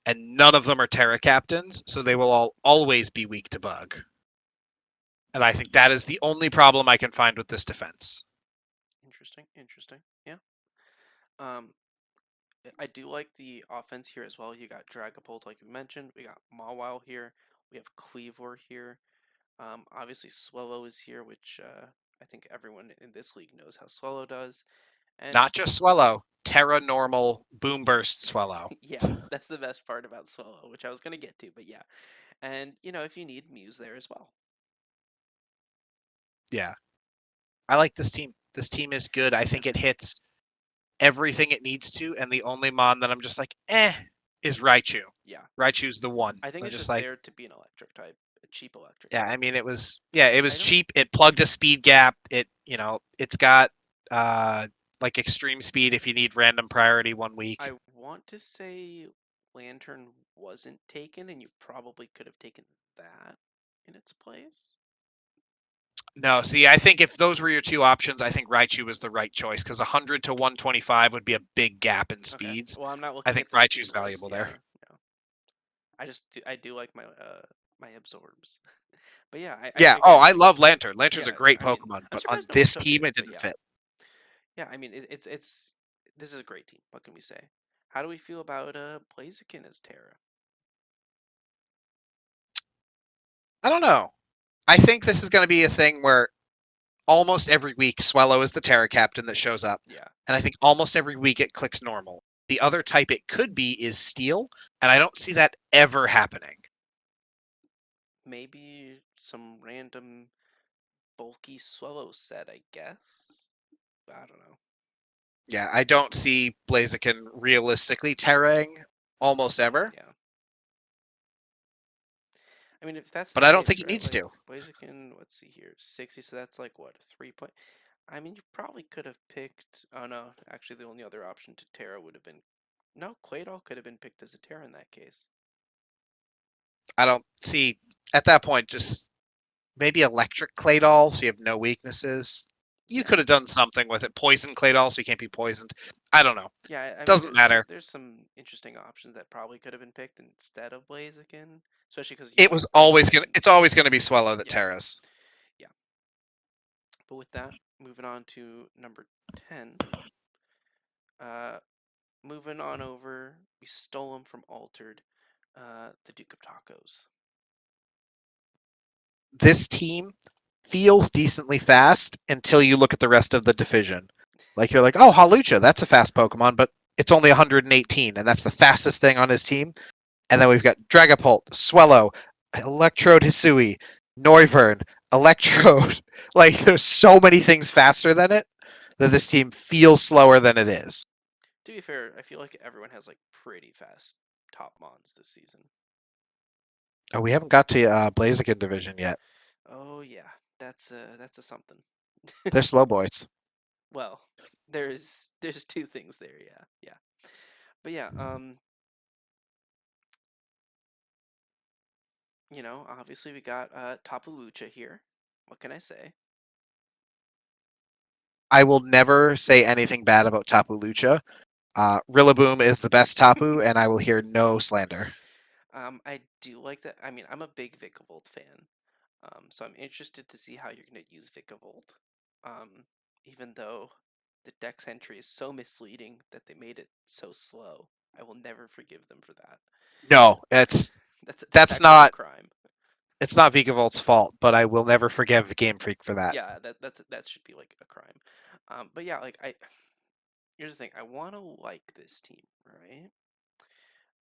And none of them are Terra captains, so they will all always be weak to bug. And I think that is the only problem I can find with this defense. Interesting. Interesting. Yeah. Um, I do like the offense here as well. You got Dragapult, like you mentioned. We got Mawile here. We have Cleavor here. Obviously, Swellow is here, which I think everyone in this league knows how Swellow does. And Not just Swellow, Terra normal boom burst yes, Swellow. yeah, that's the best part about Swellow, which I was gonna get to, but yeah. And if you need Muse there as well. Yeah. I like this team. This team is good. I Yeah, think it hits everything it needs to, and the only mon that I'm just like, is Raichu. yeah. Raichu's the one. I think I'm it's just just like, there to be an electric type, a cheap electric yeah, type. I mean, it I was don't. cheap. It plugged a speed gap. It's got like extreme speed if you need random priority 1 week. I want to say Lantern wasn't taken, and you probably could have taken that in its place. No, see, I think if those were your two options, I think Raichu was the right choice because 100 to 125 would be a big gap in Okay. speeds. Well, I'm not I looking think at the speed Raichu's list. valuable Yeah. there. No. I do like my absorbs. But yeah, Yeah. Oh, again, I love Lantern. Lantern's a yeah. great I mean, Pokemon, I'm but on surprised no one this took team, it. it But didn't yeah, fit. yeah. I mean, it's this is a great team. What can we say? How do we feel about Blaziken as Terra? I don't know. I think this is going to be a thing where almost every week Swellow is the Terra captain that shows up, Yeah, and I think almost every week it clicks normal. The other type it could be is Steel, and I don't see that ever happening. maybe some random bulky Swallow set. I guess. I don't know. Yeah, I don't see Blaziken realistically Terraing almost ever, Yeah. I mean, if that's the but I don't case, think it right? needs Like to. Blaziken, let's see here, 60. So that's like what, 3 point. I mean, you probably could have picked. Oh no, actually, the only other option to Terra would have been. No, Claydol could have been picked as a Terra in that case. I don't see at that point just maybe Electric Claydol so you have no weaknesses. You Yeah, could have done something with it. Poison Claydol so you can't be poisoned. I don't know. yeah. I mean, Doesn't matter. there's some interesting options that probably could have been picked instead of Blaziken, especially because It like was like you always gonna. mentioned. It's always gonna be Swellow that Yeah, Terras. yeah. But with that, moving on to number 10. Uh, moving on over, we stole him from Altered. The Duke of Tacos. This team feels decently fast until you look at the rest of the division. Like you're like, oh, Halucha, that's a fast Pokemon, but it's only 118, and that's the fastest thing on his team. And then we've got Dragapult, Swellow, Electrode Hisui, Noivern, Electrode. Like there's so many things faster than it that this team feels slower than it is. To be fair, I feel like everyone has like pretty fast top mons this season. Oh, we haven't got to Blaziken division yet. Oh yeah, that's a something. They're slow boys. Well, there's two things there. Yeah, yeah. But yeah, obviously we got Tapu Lucha here. What can I say? I will never say anything bad about Tapu Lucha. Rillaboom is the best Tapu, and I will hear no slander. I do like that. I mean, I'm a big Vikavolt fan. So I'm interested to see how you're gonna use Vikavolt. Even though the Dex entry is so misleading that they made it so slow, I will never forgive them for that. No, it's That's that's actually a not crime. it's not Vigavolt's fault, but I will never forgive Game Freak for that. Yeah, that should be like a crime. But yeah, like here's the thing. I want to like this team, right?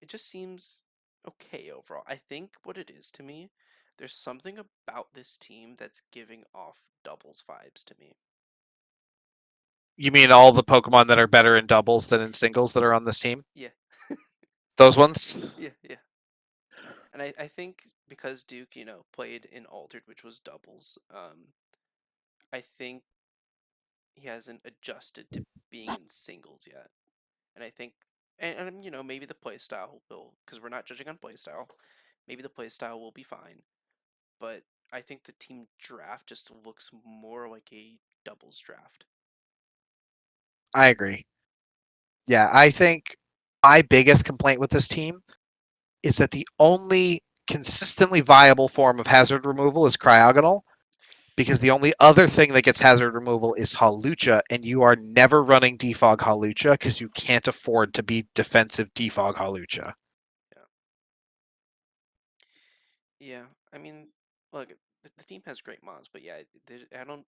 It just seems okay overall. I think what it is to me, there's something about this team that's giving off doubles vibes to me. You mean all the Pokemon that are better in doubles than in singles that are on this team? Yeah, Those ones? yeah, yeah. And I think because Duke, played in Altered, which was doubles, I think he hasn't adjusted to being in singles yet. And I think And maybe the playstyle will, because we're not judging on playstyle. Maybe the playstyle will be fine, but I think the team draft just looks more like a doubles draft. I agree. Yeah, I think my biggest complaint with this team is that the only consistently viable form of hazard removal is cryogonal, because the only other thing that gets hazard removal is Halucha, and you are never running defog Halucha because you can't afford to be defensive defog Halucha. Yeah. Yeah. I mean, look, the team has great mods, but yeah, I don't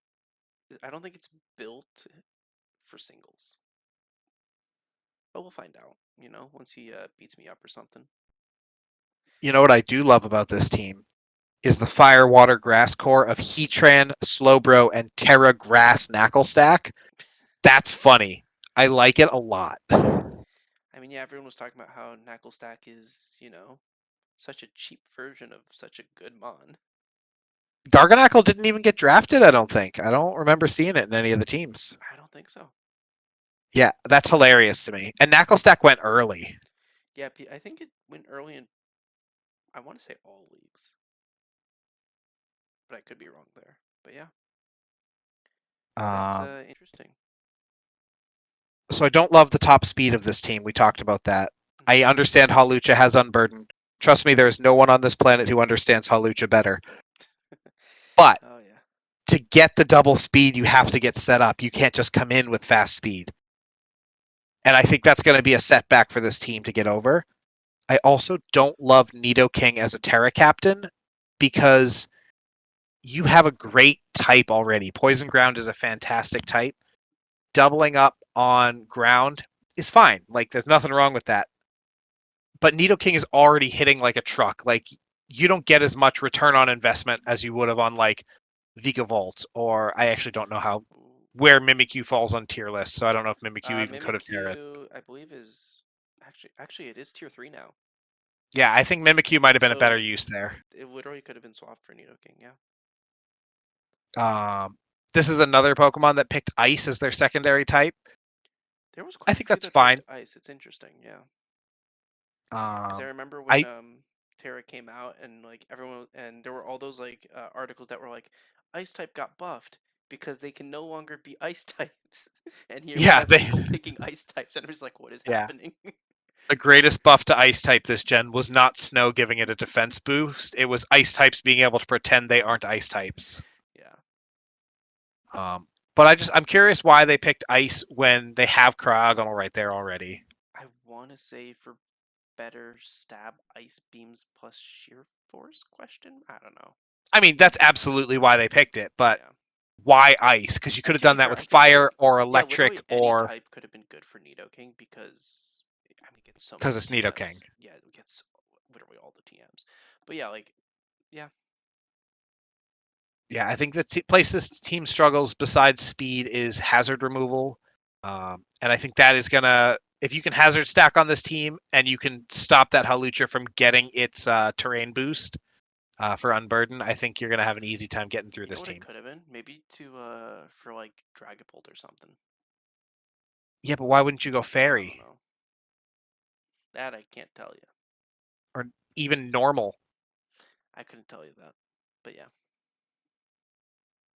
think it's built for singles. But we'll find out, once he beats me up or something. You know what I do love about this team is the Fire Water Grass core of Heatran, Slowbro, and Terra Grass Knackle Stack. That's funny. I like it a lot. I mean, yeah, everyone was talking about how Knuckle Stack is, such a cheap version of such a good mon. Garganackle didn't even get drafted, I don't think. I don't remember seeing it in any of the teams. I don't think so. Yeah, that's hilarious to me. And Knackle Stack went early. Yeah, I think it went early in, I want to say all leagues, but I could be wrong there. But yeah, that's Um, interesting. so I don't love the top speed of this team. We talked about that. I Hmm. understand Halucha has Unburden. Trust me, there is no one on this planet who understands Halucha better. But Oh yeah. to get the double speed, you have to get set up. You can't just come in with fast speed. And I think that's going to be a setback for this team to get over. I also don't love Nidoking as a Terra captain because you have a great type already. Poison Ground is a fantastic type. Doubling up on ground is fine. Like, there's nothing wrong with that. But Nidoking is already hitting like a truck. Like, you don't get as much return on investment as you would have on like Vikavolt, or I actually don't know how Ooh. where Mimikyu falls on tier list, so I don't know if Mimikyu even could have Terra. Mimikyu, I believe is actually it is tier 3 now. Yeah, I think Mimikyu might have been a better So use there. it literally could have been swapped for Nidoking. Yeah. Um, this is another Pokemon that picked Ice as their secondary type. There was I quite a think few that's that picked fine. Ice. It's interesting. Yeah. Because I Um, remember when I Terra came out and like everyone and there were all those like articles that were like Ice type got buffed because they can no longer be Ice types, and here we yeah have they people picking Ice types, and I'm just like, what is yeah. happening? The greatest buff to Ice type this gen was not Snow giving it a defense boost. It was Ice types being able to pretend they aren't Ice types. Yeah, Um, but I'm curious why they picked Ice when they have Cryogonal right there already. I want to say for better stab Ice beams plus sheer force? Question? I don't know. I mean, that's absolutely why they picked it, but Yeah. why Ice? Because you could And have to be done that fair, with I feel Fire like or yeah, literally Electric any or type could have been good for Nidoking because I mean, it gets so because many it's Nidoking. TMs. Yeah, it gets literally all the TMs. But yeah, like yeah, Yeah, I think the place this team struggles besides speed is hazard removal. And I think that is gonna, if you can hazard stack on this team and you can stop that Halucha from getting its terrain boost for Unburden, I think you're gonna have an easy time getting through you know this what it team. could have been? Maybe to for like Dragapult or something. Yeah, but why wouldn't you go I don't Fairy know. That I can't tell you. or even normal? I couldn't tell you that. But yeah,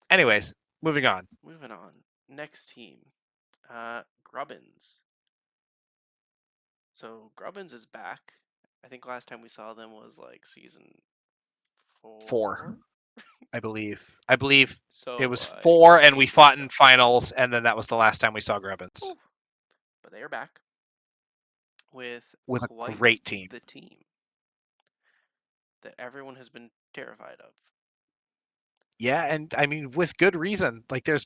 Anyways, moving on. moving on. Next team, Grubbinz. So Grubbinz is back. I think last time we saw them was like season 4. 4, I believe. I believe it So was like 4, and we 8 weeks fought ago. in finals, and then that was the last time we saw Grubbins Whew. But they are back with with a quite great team. the team that everyone has been terrified of. Yeah, and I mean with good reason. Like there's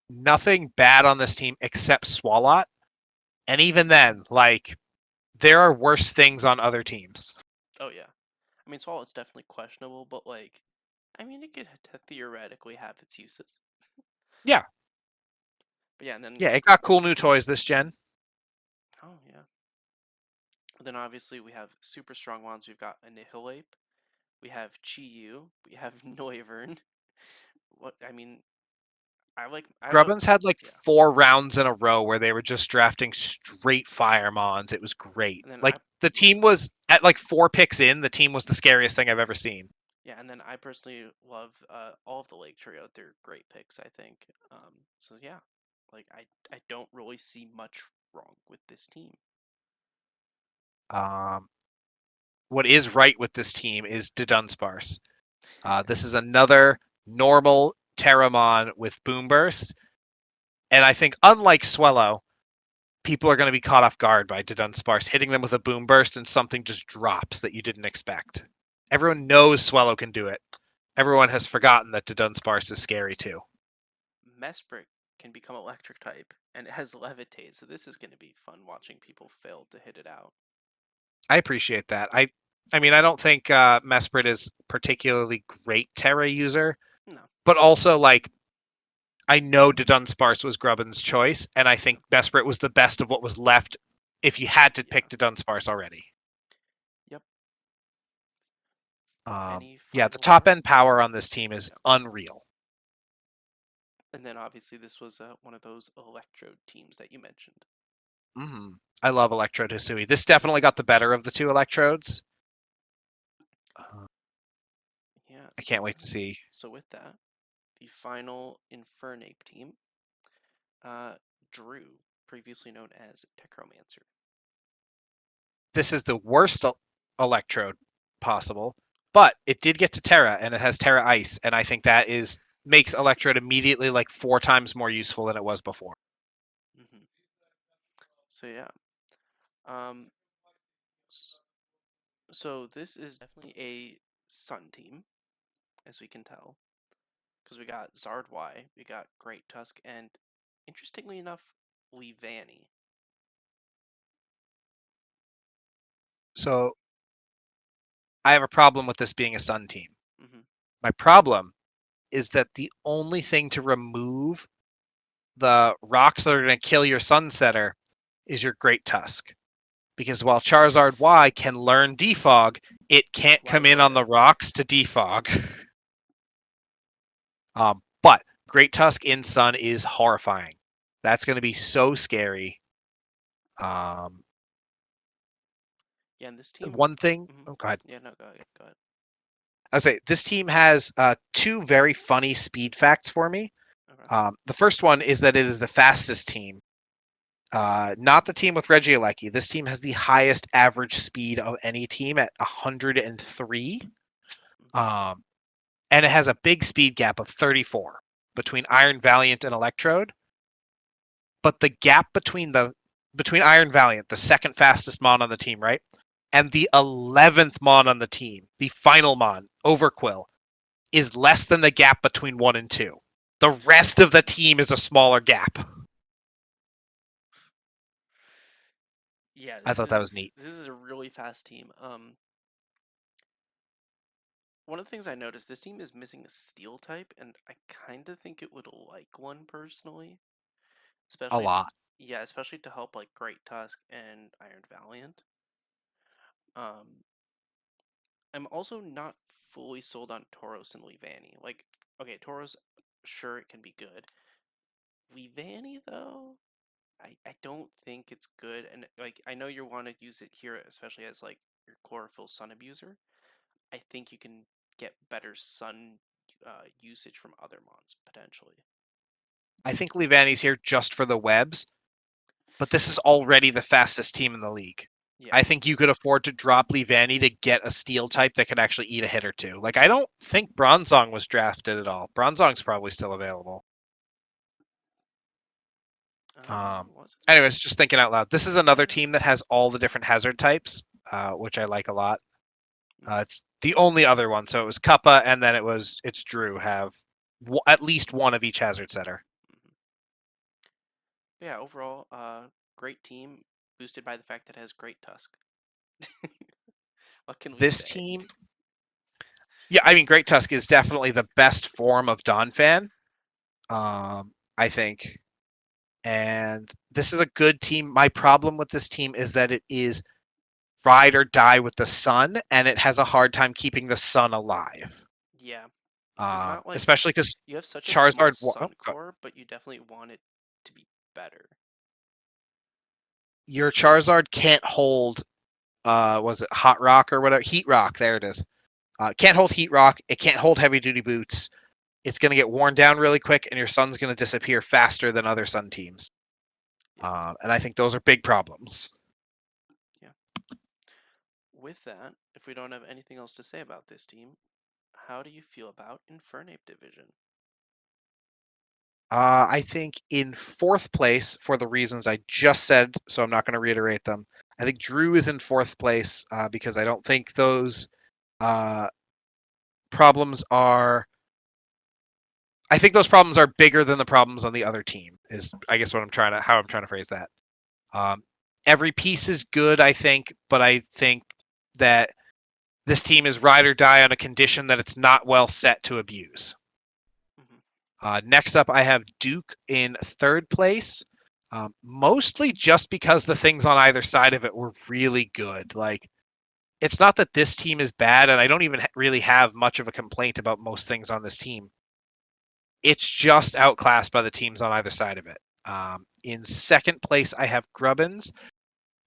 nothing bad on this team except Swalot. And even then, like there are worse things on other teams. Oh yeah. I mean, Swallow's definitely questionable, but like, I mean, it could theoretically have its uses. Yeah. But yeah, and then Yeah, it got cool new toys this gen. oh yeah. Then obviously we have super strong ones. We've got Annihilate, we have Chi-Yu, we have Noivern. What I mean, I love Grubbinz had like yeah. 4 rounds in a row where they were just drafting straight fire mons. It was great. And then Like the team was at like 4 picks in. The team was the scariest thing I've ever seen. yeah, and then I personally love all of the Lake Trio. They're great picks, I think. So yeah, like I don't really see much wrong with this team. Um, what is right with this team is Dunsparce. This is another normal Terramon with Boom Burst. And I think, unlike Swellow, people are going to be caught off guard by Dunsparce hitting them with a Boom Burst and something just drops that you didn't expect. Everyone knows Swellow can do it. Everyone has forgotten that Dunsparce is scary too. Mesprit can become electric type, and it has levitate, so this is going to be fun watching people fail to hit it out. I appreciate that. I mean, I don't think Mesprit is particularly great Terra user, No, but also like I know Dunsparce was Grubbin's choice, and I think yeah, Mesprit was the best of what was left if you had to yeah, pick Dunsparce already. yep. Any Yeah, the final top end words? power on this team is Yeah, unreal. and then obviously this was one of those electrode teams that you mentioned. Mm-hmm. I love Electrode Hisui. This definitely got the better of the 2 Electrodes. Uh, Yeah, I can't wait to see. so with that, the final Infernape team, uh, Drew, previously known as Techromancer. This is the worst Electrode possible, but it did get to Terra, and it has Terra Ice, and I think that is makes Electrode immediately like 4 times more useful than it was before. Mm-hmm. So yeah, um, so this is definitely a Sun team, as we can tell, because we got Zardwy, we got Great Tusk, and interestingly enough, Leavanny. So I have a problem with this being a Sun team. Mm-hmm. My problem is that the only thing to remove the rocks that are going to kill your Sunsetter is your Great Tusk. Because while Charizard Y can learn Defog, it can't Why come in would on it? the rocks to defog. But Great Tusk in Sun is horrifying. That's going to be so scary. Um, Yeah, and this team. one thing. Mm-hmm. Oh, go ahead. Yeah, no, go ahead. Go ahead. I say this team has 2 very funny speed facts for me. Okay. The first one is that it is the fastest team. Not the team with Regieleki. This team has the highest average speed of any team at 103. Mm-hmm. And it has a big speed gap of 34 between Iron Valiant and Electrode. But the gap between Iron Valiant, the second fastest Mon on the team, right, and the 11th Mon on the team, the final Mon, Overquill, is less than the gap between 1 and 2. The rest of the team is a smaller gap. Yeah, I thought that was neat. this is a really fast team. One of the things I noticed, this team is missing a steel type, and I kind of think it would like one personally, A especially lot. yeah, especially to help like Great Tusk and Iron Valiant. Um, I'm also not fully sold on Tauros and Leavanny. Like, okay, Tauros, sure it can be good. Leavanny though, I don't think it's good, and like I know you want to use it here, especially as like your chlorophyll sun abuser. I think you can get better sun usage from other mons potentially. I think Leavanny's here just for the webs, but this is already the fastest team in the league. Yeah, I think you could afford to drop Leavanny to get a steel type that could actually eat a hit or two. Like, I don't think Bronzong was drafted at all. Bronzong's probably still available. was it? Anyways, just thinking out loud. This is another team that has all the different hazard types, which I like a lot. Mm-hmm. It's the only other one. So it was Cuppa, and then it's Drew have at least one of each hazard setter. Mm-hmm. Yeah, overall, great team, boosted by the fact that it has Great Tusk. What can we This say? team, yeah, I mean, Great Tusk is definitely the best form of Donphan, I think. And this is a good team. My problem with this team is that it is ride or die with the sun, and it has a hard time keeping the sun alive. Yeah, There's not like Especially because you have such a small Charizard. Sun core, but you definitely want it to be better. Your Charizard can't hold. Was it Hot Rock or whatever? Heat Rock. There it is. Can't hold Heat Rock. It can't hold heavy duty boots. It's going to get worn down really quick, and your Sun's going to disappear faster than other Sun teams. Yeah. And I think those are big problems. Yeah. With that, if we don't have anything else to say about this team, how do you feel about Infernape Division? I think in fourth place, for the reasons I just said, so I'm not going to reiterate them. I think Drew is in fourth place because I don't think those problems are. I think those problems are bigger than the problems on the other team. Is I guess what I'm trying to phrase that. Every piece is good, I think, but I think that this team is ride or die on a condition that it's not well set to abuse. Next up, I have Duke in third place, mostly just because the things on either side of it were really good. Like, it's not that this team is bad, and I don't even really have much of a complaint about most things on this team. It's just outclassed by the teams on either side of it. In second place, I have Grubbinz.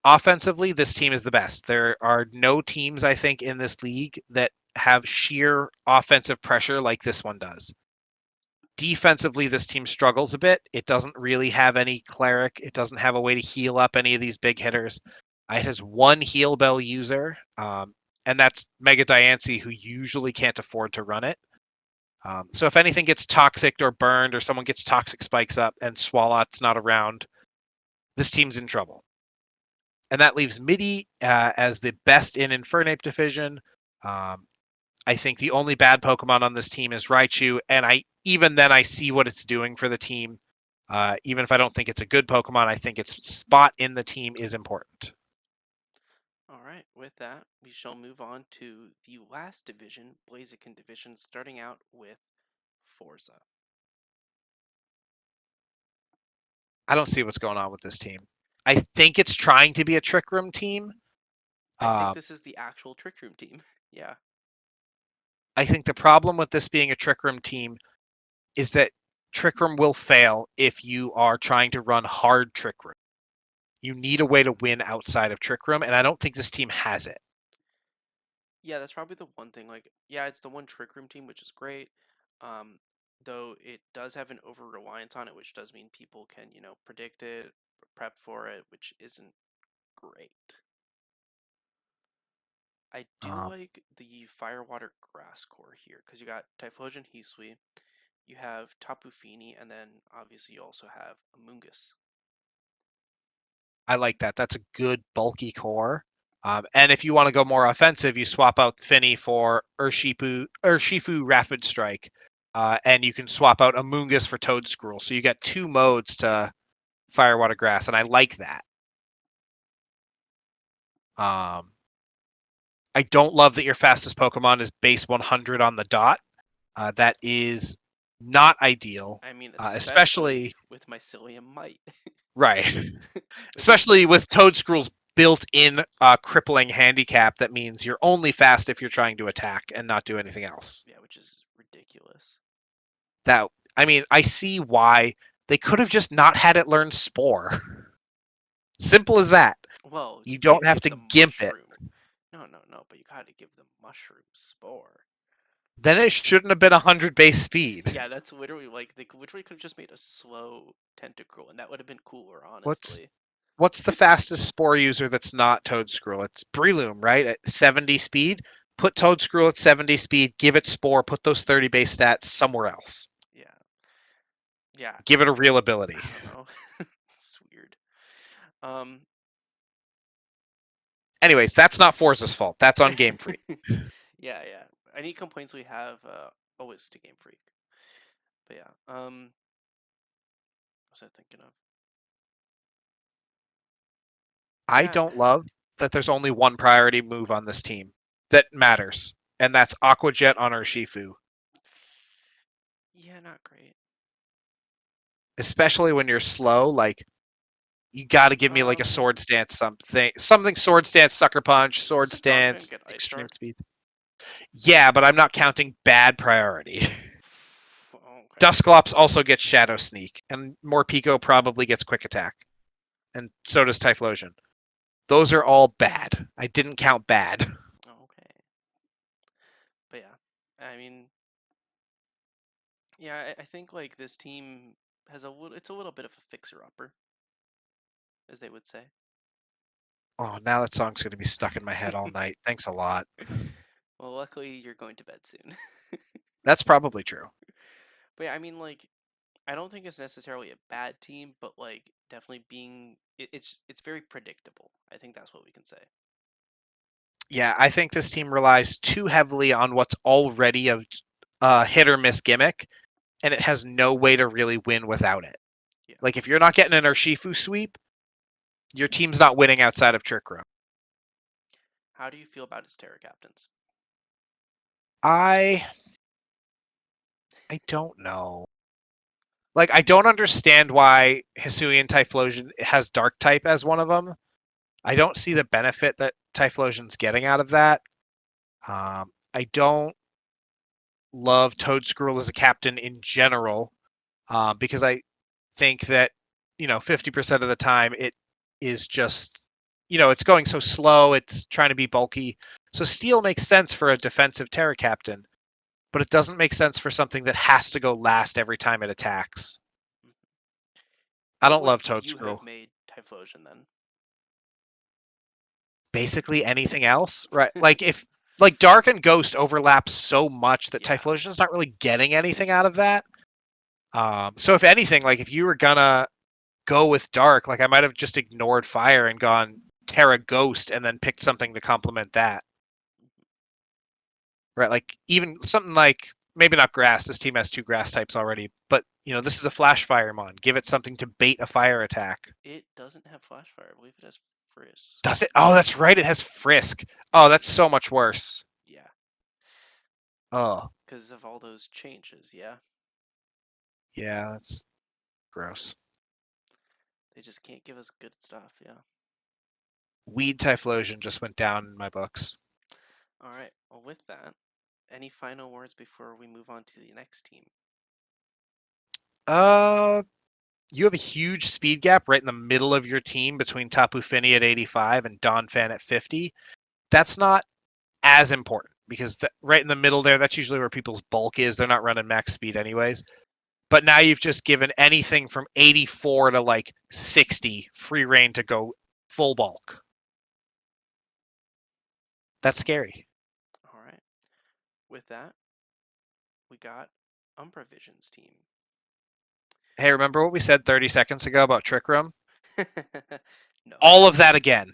Offensively, this team is the best. There are no teams, I think, in this league that have sheer offensive pressure like this one does. Defensively, this team struggles a bit. It doesn't really have any cleric. It doesn't have a way to heal up any of these big hitters. It has one heal bell user, and that's Mega Diancie, who usually can't afford to run it. So if anything gets toxic or burned, or someone gets toxic spikes up and Swalot's not around, this team's in trouble. And that leaves Middy as the best in Infernape Division. I think the only bad Pokemon on this team is Raichu, and even then I see what it's doing for the team. Even if I don't think it's a good Pokemon, I think its spot in the team is important. All right, with that, we shall move on to the last division, Blaziken Division, starting out with Forza. I don't see what's going on with this team. I think it's trying to be a Trick Room team. I think this is the actual Trick Room team. Yeah. I think the problem with this being a Trick Room team is that Trick Room will fail if you are trying to run hard Trick Room. You need a way to win outside of Trick Room, and I don't think this team has it. Yeah, that's probably the one thing. Like, yeah, it's the one Trick Room team, which is great. Though it does have an over reliance on it, which does mean people can, predict it, prep for it, which isn't great. I do like the Fire Water Grass core here because you got Typhlosion Hisui, you have Tapu Fini, and then obviously you also have Amoonguss. I like that. That's a good bulky core. And if you want to go more offensive, you swap out Finny for Urshifu Rapid Strike, and you can swap out Amoonguss for Toedscruel. So you get two modes to Fire, Water, Grass, and I like that. I don't love that your fastest Pokemon is base 100 on the dot. That is not ideal. I mean, especially with Mycelium Might. Right. Especially with Toedscruel's built-in crippling handicap that means you're only fast if you're trying to attack and not do anything else. Yeah, which is ridiculous. I see why they could have just not had it learn Spore. Simple as that. Well, you don't have to gimp mushroom. it. No, but you gotta give them Mushroom Spore. Then it shouldn't have been 100 base speed. Yeah, that's literally like they literally could have just made a slow Tentacruel, and that would have been cooler, honestly. What's the fastest Spore user that's not Toedscruel? It's Breloom, right? At 70 speed. Put Toedscruel at 70 speed, give it Spore, put those 30 base stats somewhere else. Yeah. Give it a real ability. I don't know. It's weird. Anyways, that's not Forza's fault. That's on Game Freak. Yeah. Any complaints we have, always to Game Freak. But yeah, what was I thinking of? I don't love that there's only one priority move on this team that matters, and that's Aqua Jet on Urshifu. Yeah, not great. Especially when you're slow, like, you gotta give me like a Sword Stance something Sword Stance, Sucker Punch, Sword Stance, Extreme Speed. Yeah, but I'm not counting bad priority. Okay. Dusclops also gets Shadow Sneak, and Morpeko probably gets Quick Attack, and so does Typhlosion. Those are all bad. I didn't count bad. Okay. But yeah, I mean, yeah, I think like this team has it's a little bit of a fixer-upper, as they would say. Oh, now that song's going to be stuck in my head all night. Thanks a lot. Well, luckily you're going to bed soon. That's probably true. But yeah, I mean, like, I don't think it's necessarily a bad team, but like, definitely it's very predictable. I think that's what we can say. Yeah, I think this team relies too heavily on what's already a hit or miss gimmick, and it has no way to really win without it. Yeah. Like, if you're not getting an Urshifu sweep, your team's not winning outside of Trick Room. How do you feel about his Terra captains? I don't know. Like, I don't understand why Hisuian Typhlosion has Dark type as one of them. I don't see the benefit that Typhlosion's getting out of that. I don't love Toadscruel as a captain in general, because I think that 50% of the time it is just it's going so slow. It's trying to be bulky. So Steel makes sense for a defensive Terra captain, but it doesn't make sense for something that has to go last every time it attacks. Mhm. I What don't would love you Toadscruel. have made Typhlosion then? Basically anything else, right? Like if like Dark and Ghost overlap so much that Yeah. Typhlosion's not really getting anything out of that. So if anything, like if you were gonna go with Dark, like I might have just ignored Fire and gone Terra Ghost and then picked something to complement that. Right? Like even something like maybe not Grass. This team has 2 Grass types already, but this is a Flash Firemon. Give it something to bait a fire attack. It doesn't have Flash Fire. I believe it has Frisk. Does it? Oh, that's right. It has Frisk. Oh, that's Yeah. so much worse. Yeah. Oh, Because of all those changes, yeah. yeah, that's gross. They just can't give us good stuff, yeah. Weed Typhlosion just went down in my books. All right. Well, with that, any final words before we move on to the next team? Uh, you have a huge speed gap right in the middle of your team between Tapu Fini at 85 and Donphan at 50. That's not as important because right in the middle there, that's usually where people's bulk is. They're not running max speed anyways. But now you've just given anything from 84 to like 60 free reign to go full bulk. That's scary. All right. With that, we got Umbravision's team. Hey, remember what we said 30 seconds ago about Trick Room? No. All of that again.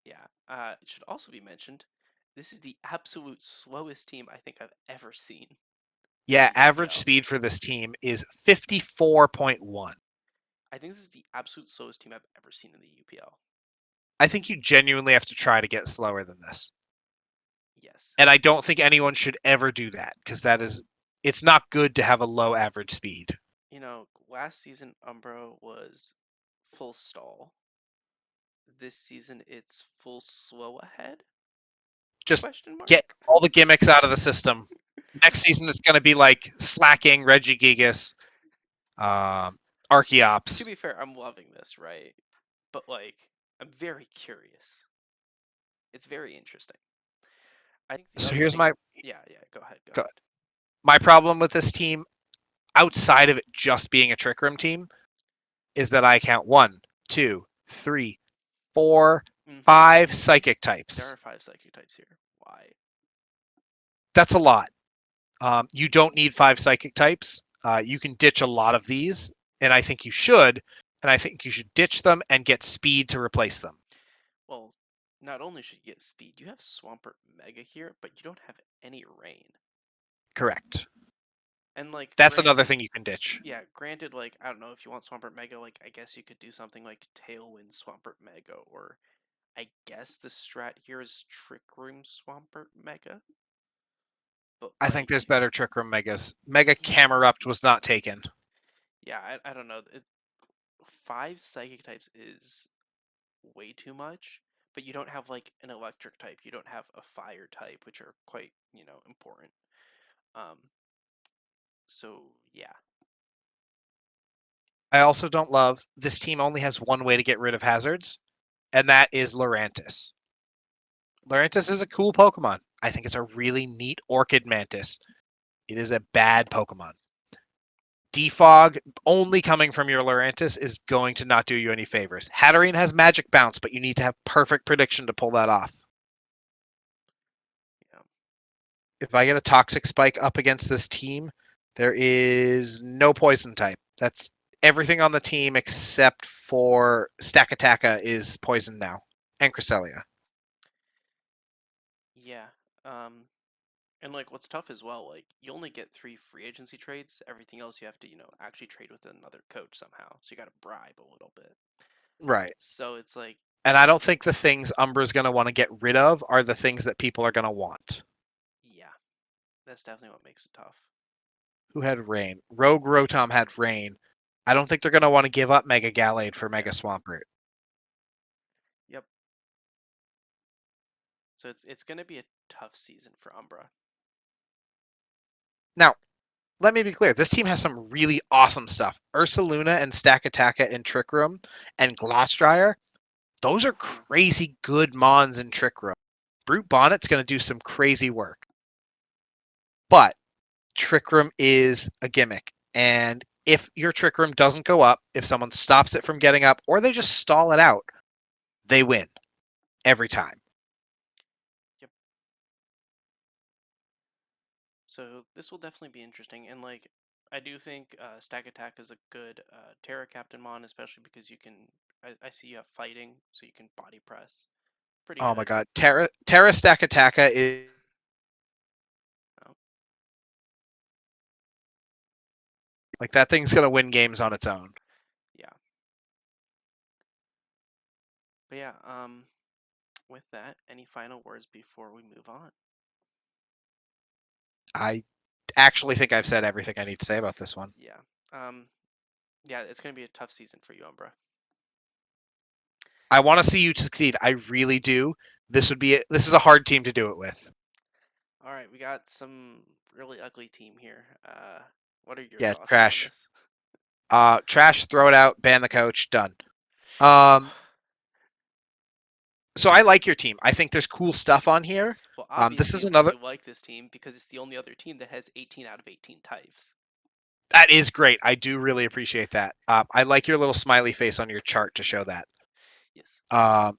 Yeah. It should also be mentioned, this is the absolute slowest team I think I've ever seen in Yeah, the average UPL. speed for this team is 54.1. I think this is the absolute slowest team I've ever seen in the UPL. I think you genuinely have to try to get slower than this. Yes. And I don't think anyone should ever do that because it's not good to have a low average speed. Last season Umbro was full stall. This season it's full slow ahead? Just Question get mark. all the gimmicks out of the system. Next season it's going to be like Slacking, Regigigas, To Archeops. be fair, I'm loving this, right? But like, I'm very curious. It's very interesting. I think the So other here's thing. my Yeah, yeah. Go ahead. Go go- ahead. my problem with this team, outside of it just being a Trick Room team, is that I count 1, 2, 3, 4, Mm-hmm. 5 psychic There types. are 5 psychic types here. Why? That's a lot. You don't need 5 psychic types. You can ditch a lot of these, and I think you should. And I think you should ditch them and get speed to replace them. Well, not only should you get speed, you have Swampert Mega here, but you don't have any rain. Correct. And like, That's another granted, thing you can ditch. yeah, granted, like, I don't know if you want Swampert Mega, like, I guess you could do something like Tailwind Swampert Mega, or I guess the strat here is Trick Room Swampert Mega. But I think like, there's better Trick Room Megas. Mega yeah, Camerupt was not taken. yeah, I don't know. 5 psychic types is way too much, but you don't have like an electric type. You don't have a fire type, which are quite, important. Um, so yeah, I also don't love this team only has one way to get rid of hazards, and that is Lurantis. Lurantis is a cool Pokemon. I think it's a really neat Orchid Mantis. It is a bad Pokemon. Defog only coming from your Lurantis is going to not do you any favors. Hatterene has Magic Bounce, but you need to have perfect prediction to pull that off. yeah, If I get a Toxic Spike up against this team, there is no Poison type. That's everything on the team except for Stakataka is poison now, and Cresselia. yeah. And like what's tough as well, like you only get 3 free agency trades. Everything else you have to, actually trade with another coach somehow. So you got to bribe a little bit. Right. So it's like, And I don't think the things Umbra's going to want to get rid of are the things that people are going to want. yeah, that's definitely what makes it tough. Who had Rain? RogueRotom had Rain. I don't think they're going to want to give up Mega Gallade for Mega Yeah. Swampert. Yep. So it's going to be a tough season for Umbra. Now, let me be clear. This team has some really awesome stuff. Ursaluna and Stakataka in Trick Room and Glassdryer. Those are crazy good mons in Trick Room. Brute Bonnet's going to do some crazy work. But Trick Room is a gimmick. And if your Trick Room doesn't go up, if someone stops it from getting up, or they just stall it out, they win every time. Yep. So this will definitely be interesting, and like I do think Stack Attack is a good Terra Captain Mon, especially because you can. I see you have fighting, so you can body press. Pretty Oh my good. god. Terra Stakataka is Oh, like that thing's gonna win games on its own. yeah. But yeah. With that, any final words before we move on? I actually think I've said everything I need to say about this one. Yeah. Um. Yeah, it's gonna be a tough season for you, Umbra. I want to see you succeed. I really do. This is a hard team to do it with. All right, we got some really ugly team here. What are your Yeah, thoughts on trash. this? Trash, throw it out, ban the coach, done. Um, so I like your team. I think there's cool stuff on here. Well, This obviously is another you like this team because it's the only other team that has 18 out of 18 types. that is great. I do really appreciate that. I like your little smiley face on your chart to show that. Yes. Um,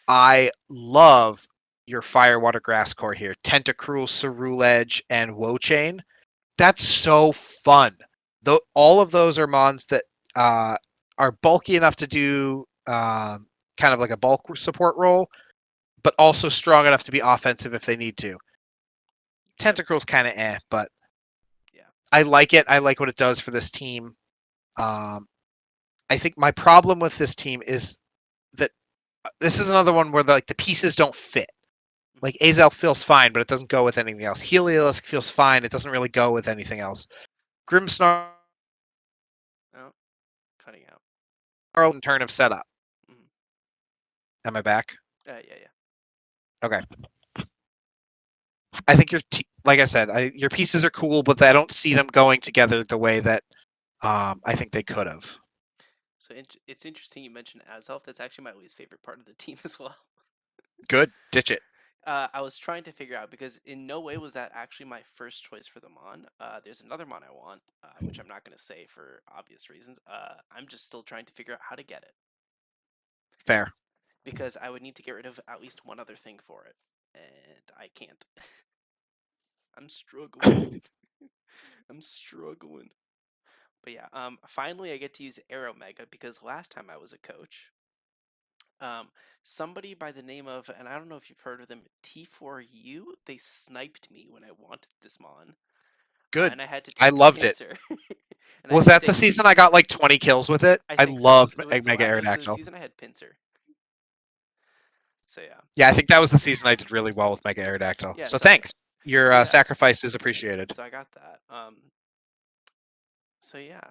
I love your fire, water, grass core here. Tentacruel, Ceruledge, and Wochain. That's so fun. Though all of those are mons that are bulky enough to do kind of like a bulk support role, but also strong enough to be offensive if they need to. Yep. Tentacruel's kind of but Yeah. I like it. I like what it does for this team. Um, I think my problem with this team is that this is another one where the pieces don't fit. Mhm. Like Azel feels fine, but it doesn't go with anything else. Heliolisk feels fine, it doesn't really go with anything else. Grimmsnarl Oh, cutting out. and turn of setup. Mhm. Am I back? Yeah, yeah. Okay. I think like I said, your pieces are cool, but I don't see them going together the way that I think they could have. So it's interesting you mentioned Azelf. That's actually my least favorite part of the team as well. Good, ditch it. I was trying to figure out because in no way was that actually my first choice for the Mon. There's another Mon I want, which I'm not going to say for obvious reasons. I'm just still trying to figure out how to get it Fair. because I would need to get rid of at least one other thing for it, and I can't. I'm struggling. I'm struggling. But yeah, finally I get to use Aero Mega because last time I was a coach, um, somebody by the name of, and I don't know if you've heard of them, T4U, they sniped me when I wanted this Mon, Good. and I had to I take loved it. Pincer, and I Was had to that the take. season I got like 20 kills with it? I I think so. loved It was Mega it was the Aerodactyl. season I had Pincer. So yeah, Yeah, I think that was the season I did really well with Mega Aerodactyl. yeah. So thanks. So Your yeah, sacrifice is appreciated. so I got that. So yeah,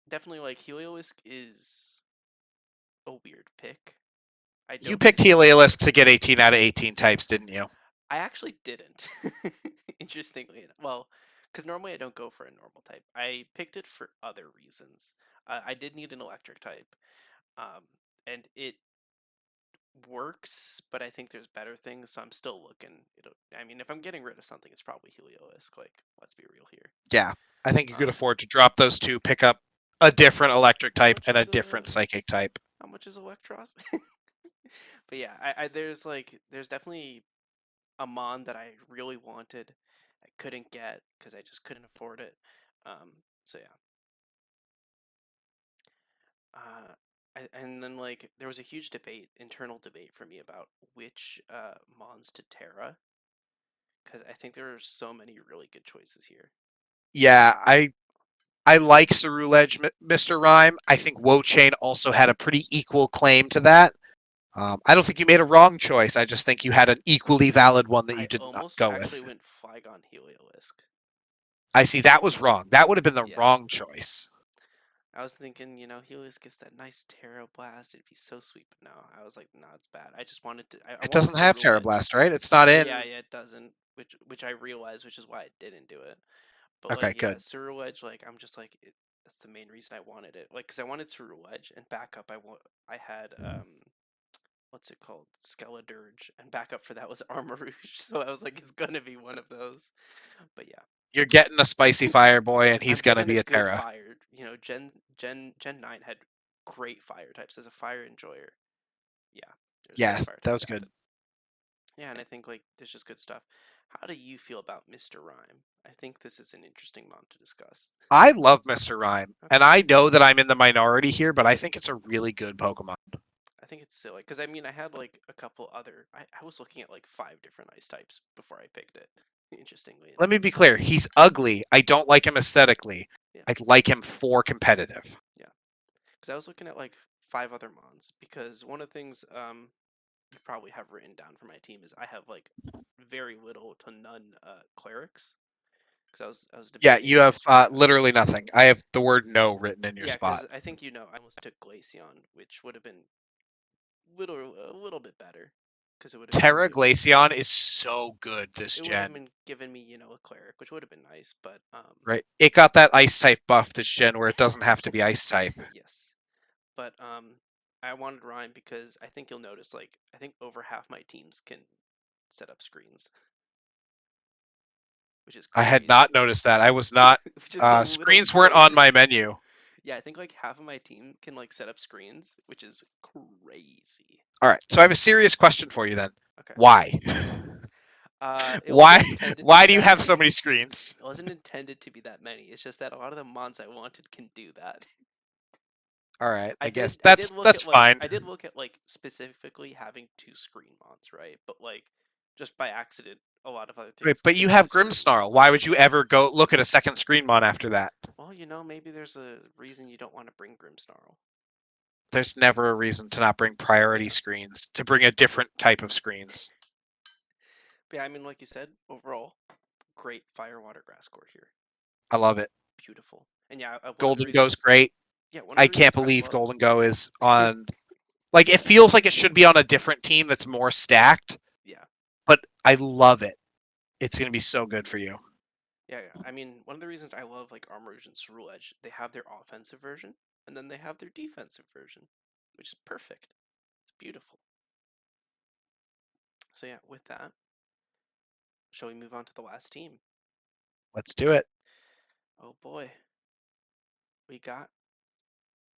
definitely like Heliolisk is a weird pick. I You don't picked disagree. Heliolisk to get 18 out of 18 types, didn't you? I actually didn't. Interestingly enough. Well, because normally I don't go for a normal type. I picked it for other reasons. I did need an electric type, um, and it works, but I think there's better things, so I'm still looking. I mean, if I'm getting rid of something, it's probably Heliolisk. Like, let's be real here. Yeah, I think you could Um, afford to drop those two, pick up a different electric how type much and a is different psychic type. Electros? But yeah, there's definitely a mon that I really wanted, I couldn't get because I just couldn't afford it. So yeah. Uh, and then like there was a huge internal debate for me about which mons to Terra because I think there are so many really good choices here. Yeah, I like Cerulege, Mr. Rhyme. I think Wochain also had a pretty equal claim to that. I don't think you made a wrong choice. I just think you had an equally valid one that you I did not almost go actually with. went Flygon Heliolisk. I see that was wrong. That would have been the Yeah. wrong choice. I was thinking, Helios gets that nice Terra Blast. It'd be so sweet, but no, I was like, no, it's bad. I just wanted to. I It wanted doesn't have Ceruledge. Terrablast, right? It's not Yeah, in. yeah, it doesn't. Which I realized, which is why I didn't do it. But Okay, like, yeah, good. Ceruledge, like, I'm just like, that's the main reason I wanted it. Like, cause I wanted Ceruledge, and backup, I had what's it called, Skeledirge, and backup for that was Armarouge. So I was like, it's gonna be one of those. But yeah. You're getting a spicy fire boy, and I'm he's gonna getting a be a good Terra. fire. Gen 9 had great fire types as a fire enjoyer. Yeah, there's Yeah, great fire that types was out of good. it. Yeah, and I think like there's just good stuff. How do you feel about Mr. Rhyme? I think this is an interesting mod to discuss. I love Mr. Rhyme, and Okay. I know that I'm in the minority here, but I think it's a really good Pokemon. I think it's silly because I mean I had like a couple other. I was looking at like 5 different ice types before I picked it. Interestingly Let me enough. be clear. He's ugly. I don't like him aesthetically. Yeah. I like him for competitive. Yeah. Because I was looking at like 5 other mons because one of the things you probably have written down for my team is I have like very little to none clerics because I was Yeah, debating. you have literally nothing. I have the word no written in your Yeah, spot. because I think I almost took Glaceon, which would have been a little bit better because it would have given Terra me Glaceon is so good this it would have gen. been giving me a cleric, which would have been nice, but Right? It got that ice type buff this gen where it doesn't have to be ice type. yes, but I wanted Rhyme because I think you'll notice like I think over half my teams can set up screens, which is I had crazy. not noticed that. I was not. Which is a little Screens weren't on crazy. my menu. Yeah, I think like half of my team can like set up screens, which is crazy. All right. So I have a serious question for you then. Okay. Why? It Why? wasn't intended to Why be do you that have so many. many screens? It wasn't intended to be that many. It's just that a lot of the mons I wanted can do that. All right. I guess I did look that's at like fine. I did look at like specifically having 2 screen mons, right? But like just by accident, a lot of other Right, things but you came have with screens. Grimmsnarl. Why would you ever go look at a second screen mon after that? Well, maybe there's a reason you don't want to bring Grimmsnarl. There's never a reason to not bring priority Yeah. screens, to bring a different type of screens. But yeah, I mean, like you said, overall, great fire water grass core here. I It's love it. beautiful. And yeah, one of the Golden Go's reasons, great. yeah, one of I the can't reasons I believe love, Golden Go is on. Like, it feels like it should be on a different team that's more stacked, yeah, but I love it. It's going to be so good for you. yeah. I mean, one of the reasons I love like Armor and Ceruledge, they have their offensive version, and then they have their defensive version, which is perfect. It's beautiful. So yeah, with that, shall we move on to the last team? Let's do it. Oh boy, we got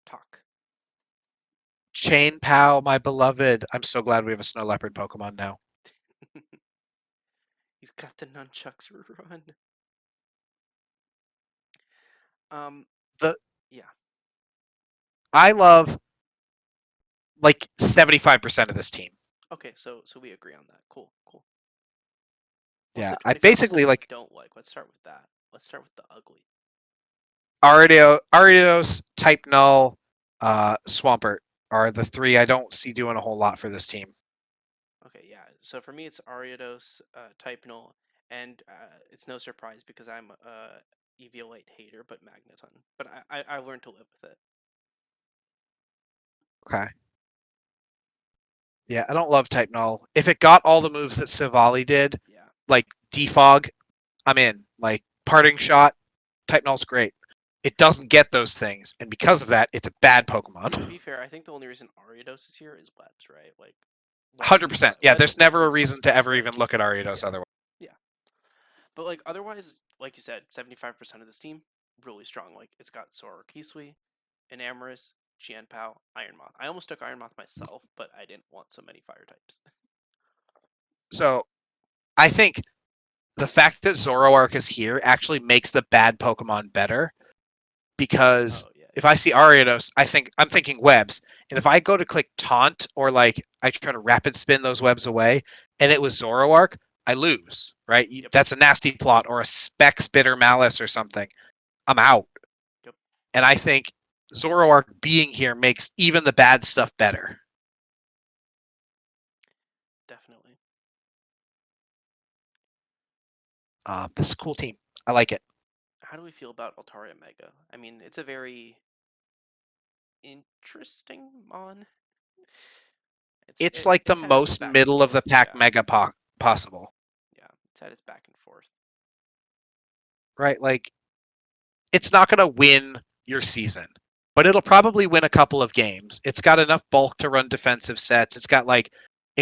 Talk. Chain Pow, my beloved. I'm so glad we have a Snow Leopard Pokemon now. He's got the nunchucks run. Um, The yeah. I love like 75% of this team. Okay, so we agree on that. Cool, cool. What's Yeah, the I 25% basically we like don't like? Let's start with that. Let's start with the ugly. Ariados, Type Null, Swampert are the three I don't see doing a whole lot for this team. Okay, yeah. So for me, it's Ariados, Type Null, and it's no surprise because I'm a Eviolite hater, but Magneton. But I learned to live with it. Okay. Yeah, I don't love Type Null. If it got all the moves that Sivali did, Yeah. like Defog, I'm in. Like Parting Shot, Type Null's great. It doesn't get those things, and because of that, it's a bad To Pokemon. be fair, I think the only reason Ariados is here is webs, right? Like webs 100%. use Yeah, webs there's webs never a use reason to Ariados, ever right? even look at Ariados Yeah. otherwise. Yeah. But like otherwise, like you said, 75% of this team really strong. Like it's got Sora Kisui, Enamorous, Qianpao, Iron Moth. I almost took Iron Moth myself, but I didn't want so many fire types. So I think the fact that Zoroark is here actually makes the bad Pokemon better, because Oh yeah, if yeah. I see Ariados, I'm thinking webs, and if I go to click taunt or like I try to rapid spin those webs away, and it was Zoroark, I lose, right? Yep. That's a nasty plot or a Specs Bitter Malice or something. I'm out, Yep. and I think Zoroark being here makes even the bad stuff better. Definitely. This is a cool team. I like it. How do we feel about Altaria Mega? I mean, it's a very interesting mon. It's like the It's had its most back and middle of the forth. pack Yeah. mega possible, Yeah. It's had its back and forth. right? Like it's not going to win your season, but it'll probably win a couple of games. It's got enough bulk to run defensive sets. It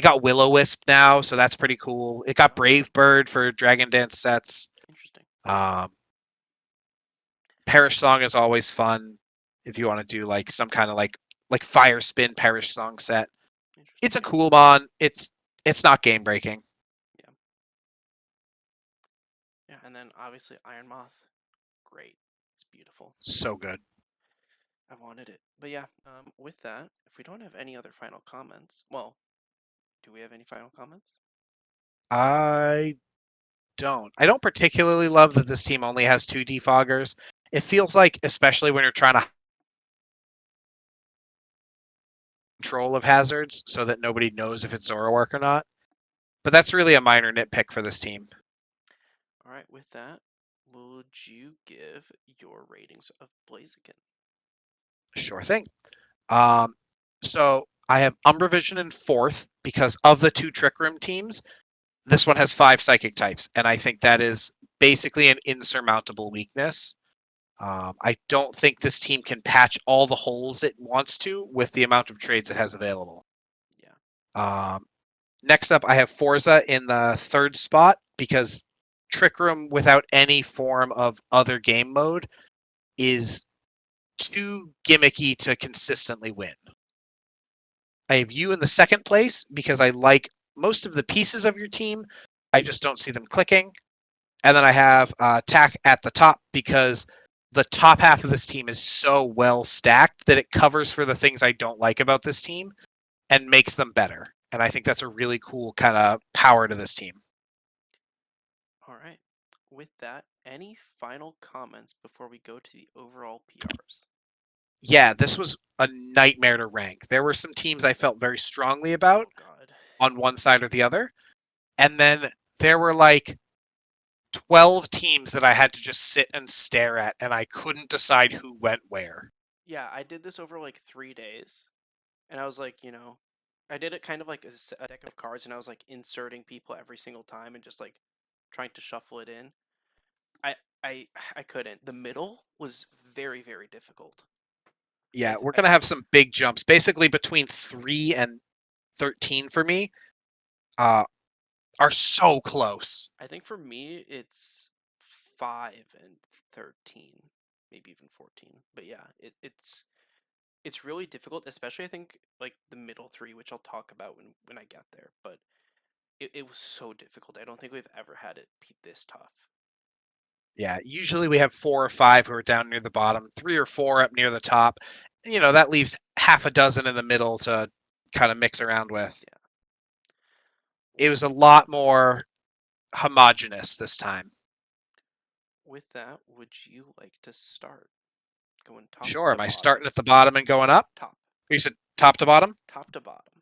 got Will-O-Wisp now, so that's pretty cool. It got Oh, Brave Bird for Dragon Dance sets. interesting. Um, Perish Song is always fun if you want to do like some kind of like Fire Spin Perish Song set. Interesting. It's a cool mon. It's not game breaking. Yeah. Yeah, and then obviously Iron Moth. Great. It's beautiful. So good. I wanted it. But yeah, with that, if we don't have any other final comments, well, do we have any final comments? I don't. I don't particularly love that this team only has 2 defoggers. It feels like, especially when you're trying to control of hazards so that nobody knows if it's Zoroark or not. But that's really a minor nitpick for this team. All right, with that, would you give your ratings of Blaziken? Sure thing. So I have Umbravision in 4th because of the 2 Trick Room teams. This one has 5 Psychic types, and I think that is basically an insurmountable weakness. I don't think this team can patch all the holes it wants to with the amount of trades it has available. Yeah. Next up, I have Forza in the 3rd spot because Trick Room without any form of other game mode is too gimmicky to consistently win. I have you in the 2nd place because I like most of the pieces of your team. I just don't see them clicking. And then I have Tack at the top because the top half of this team is so well stacked that it covers for the things I don't like about this team and makes them better. And I think that's a really cool kind of power to this team. All right. With that, any final comments before we go to the overall PRs? Yeah, this was a nightmare to rank. There were some teams I felt very strongly about Oh God. on one side or the other. And then there were like 12 teams that I had to just sit and stare at, and I couldn't decide who went where. Yeah, I did this over like 3 days, and I was like, I did it kind of like a deck of cards, and I was like inserting people every single time and just like trying to shuffle it in. I I couldn't. The middle was very very difficult. Yeah, we're I going to have some big jumps. Basically, between 3 and 13 for me uh, are so close. I think for me it's 5 and 13, maybe even 14. But yeah, it's really difficult, especially I think like the middle three, which I'll talk about when I get there. But it was so difficult. I don't think we've ever had it be this tough. Yeah, usually we have 4 or 5 who are down near the bottom, 3 or 4 up near the top. That leaves half a dozen in the middle to kind of mix around with. Yeah. It was a lot more homogenous this time. With that, would you like to start going top Sure. to Am I bottom? starting at the bottom and going up? Top, You said top to bottom? top to bottom.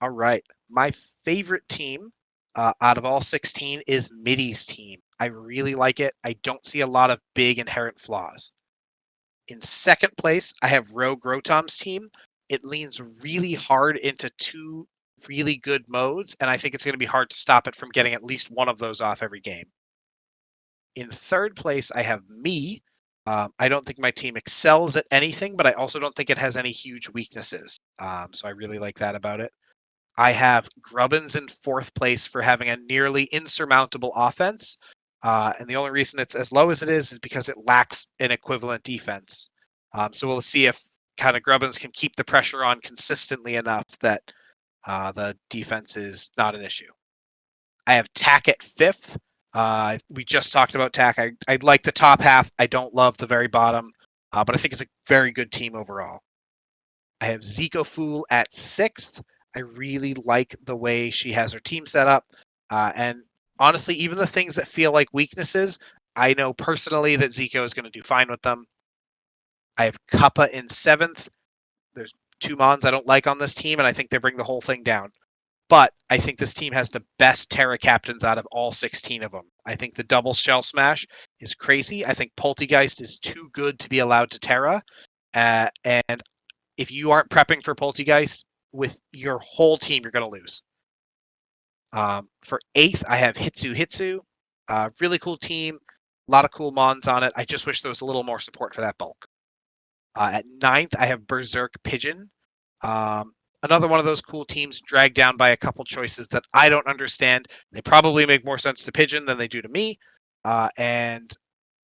All right. My favorite team out of all 16 is Middy's team. I really like it. I don't see a lot of big inherent flaws. In 2nd place, I have RogueRotom's team. It leans really hard into 2 really good modes, and I think it's going to be hard to stop it from getting at least one of those off every game. In third place, I have me. I don't think my team excels at anything, but I also don't think it has any huge weaknesses. So I really like that about it. I have Grubbinz in fourth place for having a nearly insurmountable offense. And the only reason it's as low as it is because it lacks an equivalent defense. So we'll see if kind of Grubbinz can keep the pressure on consistently enough that the defense is not an issue. I have Tack at fifth. We just talked about Tack. I like the top half. I don't love the very bottom, but I think it's a very good team overall. I have Zicofool at sixth. I really like the way she has her team set up. And honestly, even the things that feel like weaknesses, I know personally that Zico is going to do fine with them. I have Cuppa in seventh. There's two Mons I don't like on this team, and I think they bring the whole thing down. But I think this team has the best Terra captains out of all 16 of them. I think the double shell smash is crazy. I think Poltergeist is too good to be allowed to Terra. And if you aren't prepping for Poltergeist with your whole team, you're going to lose. For eighth, I have HitsuxHitsu. Really cool team. A lot of cool Mons on it. I just wish there was a little more support for that bulk. At ninth, I have BerserkPigeon. Another one of those cool teams dragged down by a couple choices that I don't understand. They probably make more sense to Pigeon than they do to me. And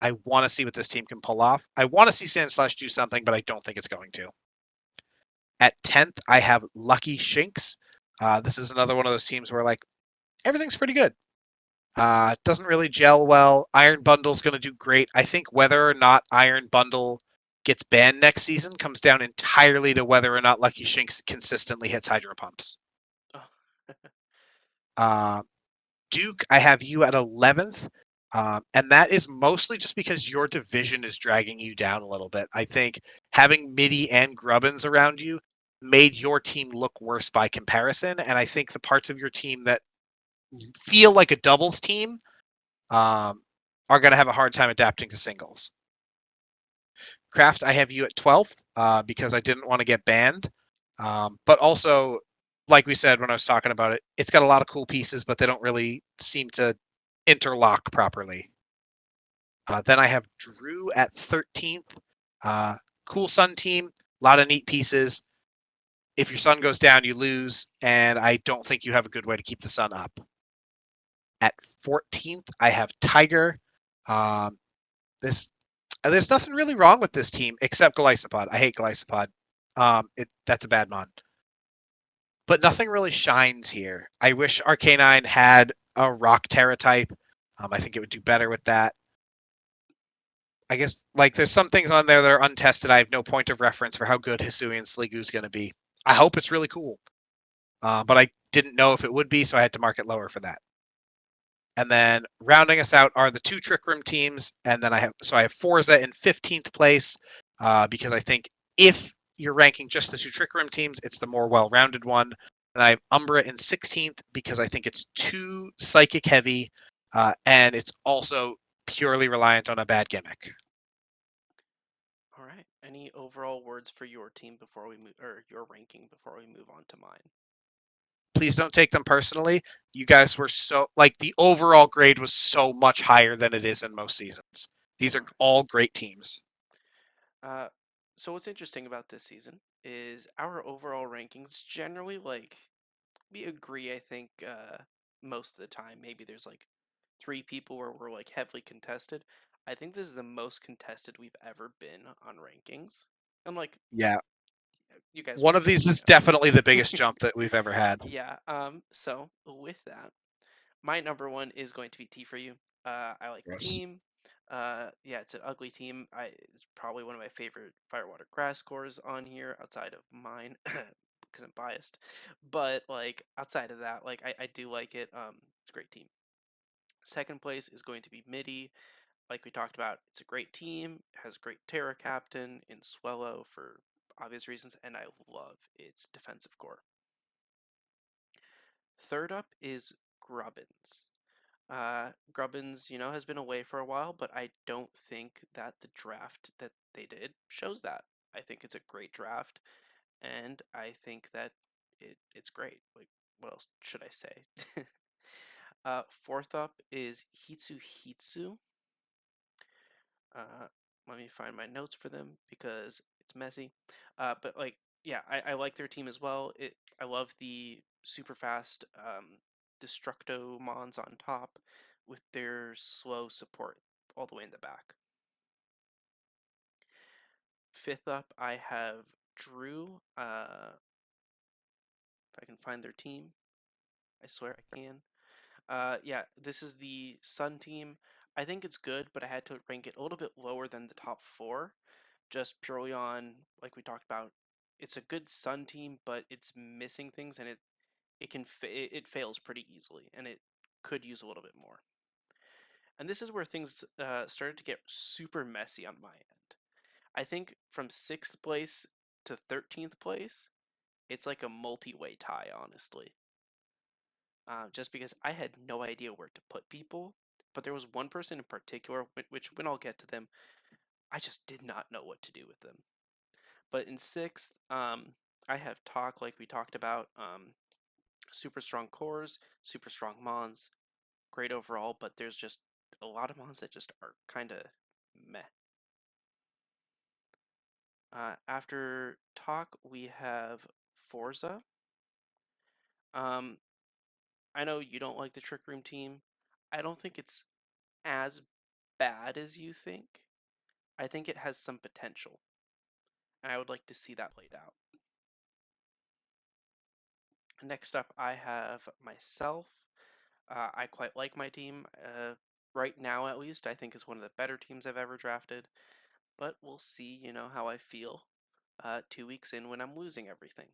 I want to see what this team can pull off. I want to see Sandslash do something, but I don't think it's going to. At 10th, I have LuckyShinx. This is another one of those teams where, like, everything's pretty good. Doesn't really gel well. Iron Bundle's going to do great. I think whether or not Iron Bundle gets banned next season comes down entirely to whether or not LuckyShinx consistently hits Hydro Pumps. Oh. Duke, I have you at 11th. And that is mostly just because your division is dragging you down a little bit. I think having Middy and Grubbinz around you made your team look worse by comparison. And I think the parts of your team that feel like a doubles team are going to have a hard time adapting to singles. Craft, I have you at 12th because I didn't want to get banned. But also, like we said when I was talking about it, it's got a lot of cool pieces, but they don't really seem to interlock properly. Then I have Drew at 13th. Cool Sun team, a lot of neat pieces. If your Sun goes down, you lose, and I don't think you have a good way to keep the Sun up. At 14th, I have Tyger. There's nothing really wrong with this team except Glycopod. I hate Glycopod. That's a bad mon. But nothing really shines here. I wish Arcanine had a Rock Terra type. I think it would do better with that. I guess like there's some things on there that are untested. I have no point of reference for how good Hisuian Sliggoo is going to be. I hope it's really cool. But I didn't know if it would be, so I had to mark it lower for that. And then rounding us out are the two Trick Room teams. And then I have Forza in 15th place because I think if you're ranking just the two Trick Room teams, it's the more well-rounded one. And I have Umbra in 16th because I think it's too psychic heavy and it's also purely reliant on a bad gimmick. All right. Any overall words for your team before we move, or your ranking before we move on to mine? Please don't take them personally. You guys were the overall grade was so much higher than it is in most seasons. These are all great teams. Uh, so what's interesting about this season is our overall rankings generally we agree. I think most of the time, maybe there's like three people where we're like heavily contested. I think this is the most contested we've ever been on rankings, and like Yeah. you guys will One of see, these is definitely the biggest jump that we've ever had. Yeah. So with that, my number one is going to be T4U. I like the Gross. team. Yeah, it's an ugly team. It's probably one of my favorite Firewater Grass cores on here outside of mine because I'm biased. But like outside of that, like I do like it. It's a great team. Second place is going to be Middy. Like we talked about, it's a great team. Has a great Terra captain in Swellow for obvious reasons, and I love its defensive core. Third up is Grubbinz. Grubbinz, has been away for a while, but I don't think that the draft that they did shows that. I think it's a great draft, and I think that it's great. Like, what else should I say? Fourth up is HitsuxHitsu. Uh, Let me find my notes for them because it's messy. But like, yeah, I like their team as well. I love the super fast Destructo Mons on top with their slow support all the way in the back. Fifth up, I have Drew. If I can find their team, I swear I can. Yeah, this is the Sun team. I think it's good, but I had to rank it a little bit lower than the top four, just purely on, like we talked about, it's a good Sun team, but it's missing things, and it fails pretty easily, and it could use a little bit more. And this is where things started to get super messy on my end. I think from 6th place to 13th place, it's like a multi-way tie, honestly. Just because I had no idea where to put people, but there was one person in particular, which when I'll get to them, I just did not know what to do with them. But in 6th, I have Talk, like we talked about, super strong cores, super strong mons, great overall, but there's just a lot of mons that just are kind of meh. After Talk, we have Forza. I know you don't like the Trick Room team. I don't think it's as bad as you think. I think it has some potential, and I would like to see that played out. Next up, I have myself. I quite like my team. Right now, at least, I think is one of the better teams I've ever drafted. But we'll see, how I feel 2 weeks in when I'm losing everything.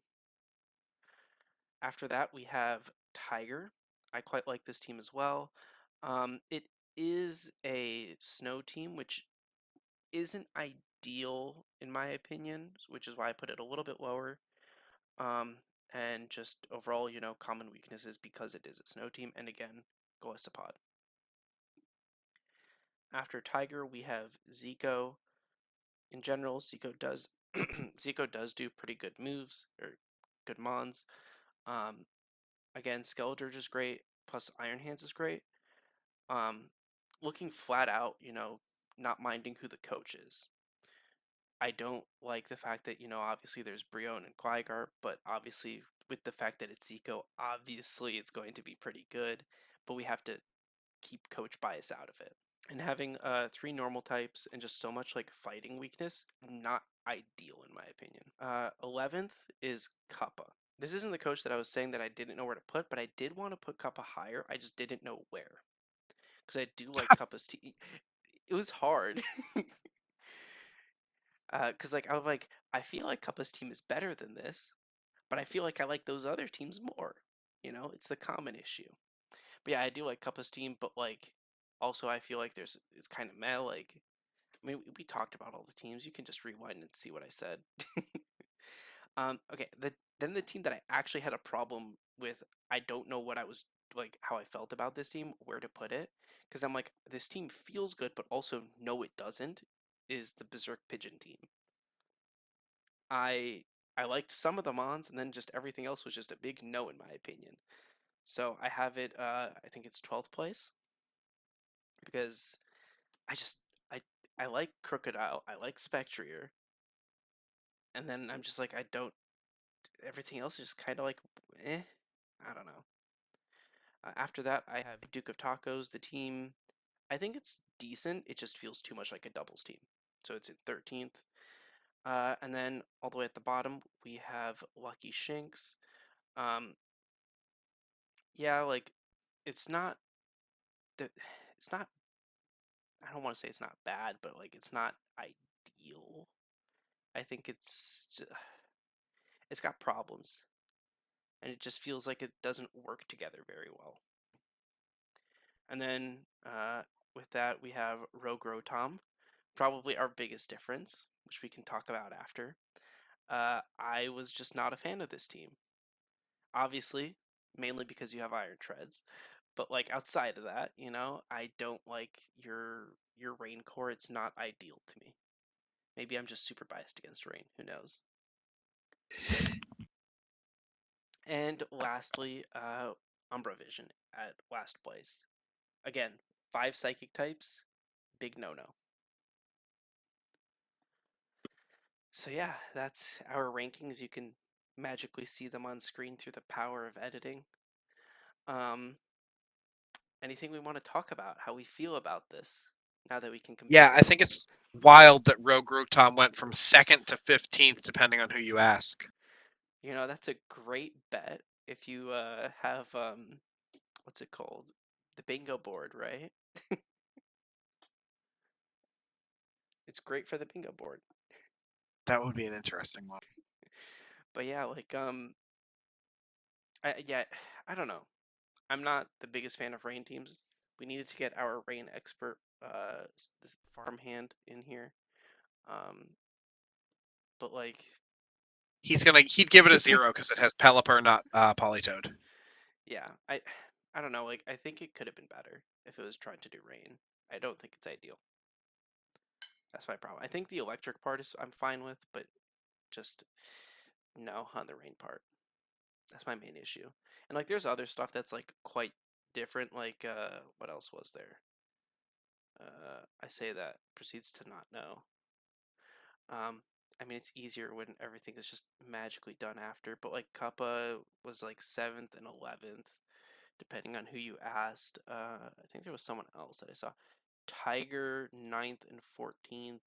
After that, we have Tyger. I quite like this team as well. It is a snow team, which isn't ideal in my opinion, which is why I put it a little bit lower. And just overall, common weaknesses because it is a snow team, and again, Golisopod. After Tyger, we have Zico. In general, Zico does Zico does do pretty good moves or good mons. Again, Skeletor is great, plus Iron Hands is great. Looking flat out, not minding who the coach is. I don't like the fact that, obviously there's Brion and Quagar, but obviously with the fact that it's Zico, obviously it's going to be pretty good, but we have to keep coach bias out of it. And having 3 normal types and just so much like fighting weakness, not ideal in my opinion. 11th is Cuppa. This isn't the coach that I was saying that I didn't know where to put, but I did want to put Cuppa higher. I just didn't know where. Because I do like Cuppa's team. It was hard. Because I feel like Cuppa's team is better than this, but I feel like I like those other teams more. It's the common issue. But yeah, I do like Cuppa's team, but like also I feel like it's kind of meh. Like, I mean, we talked about all the teams. You can just rewind and see what I said. Okay, then the team that I actually had a problem with, I don't know what I was like, how I felt about this team, where to put it, because I'm like, this team feels good, but also no, it doesn't. Is the BerserkPigeon team? I I liked some of the mons, and then just everything else was just a big no in my opinion. So I have it. I think it's 12th place because I just I I like Crocodile. I like Spectrier, and then I'm just like I don't. Everything else is just kind of like, eh. I don't know. After that, I have Duke of Tacos. The team, I think it's decent. It just feels too much like a doubles team. So it's in 13th. And then all the way at the bottom, we have LuckyShinx. Um, yeah, like it's not the, it's not. I don't want to say it's not bad, but like it's not ideal. I think it's got problems, and it just feels like it doesn't work together very well. And then with that, we have RogueRotom, probably our biggest difference, which we can talk about after. I was just not a fan of this team. Obviously, mainly because you have Iron Treads, but like outside of that, I don't like your Rain core. It's not ideal to me. Maybe I'm just super biased against Rain. Who knows? And lastly, Umbravision at last place. Again, 5 psychic types, big no-no. So yeah, that's our rankings. You can magically see them on screen through the power of editing. Um, anything we want to talk about? How we feel about this now that we can Yeah, I compare? think it's wild that RogueRotom went from 2nd to 15th, depending on who you ask. You know, that's a great bet if you have what's it called? The bingo board, right? It's great for the bingo board. That would be an interesting one. But yeah, like yeah, I don't know. I'm not the biggest fan of rain teams. We needed to get our rain expert, this farmhand in here. Um, but like, He'd give it a 0 because it has Pelipper, not Politoed. yeah, I don't know. Like, I think it could have been better if it was trying to do rain. I don't think it's ideal. That's my problem. I think the electric part is I'm fine with, but just no on the rain part. That's my main issue. And like, there's other stuff that's like quite different. Like, what else was there? I say that proceeds to not know. I mean, it's easier when everything is just magically done after, but like Cuppa was like 7th and 11th, depending on who you asked. I think there was someone else that I saw. Tyger 9th and 14th.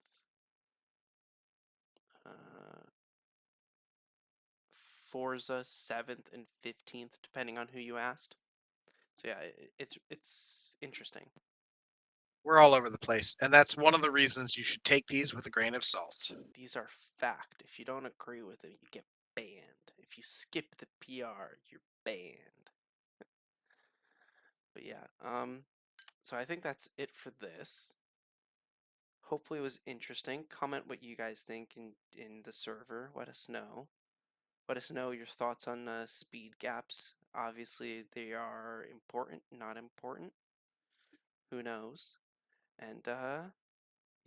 Uh, Forza 7th and 15th, depending on who you asked. So yeah, it's interesting. We're all over the place, and that's one of the reasons you should take these with a grain of salt. These are fact. If you don't agree with it, you get banned. If you skip the PR, you're banned. But yeah, so I think that's it for this. Hopefully it was interesting. Comment what you guys think in the server. Let us know. Let us know your thoughts on speed gaps. Obviously, they are important, not important. Who knows? And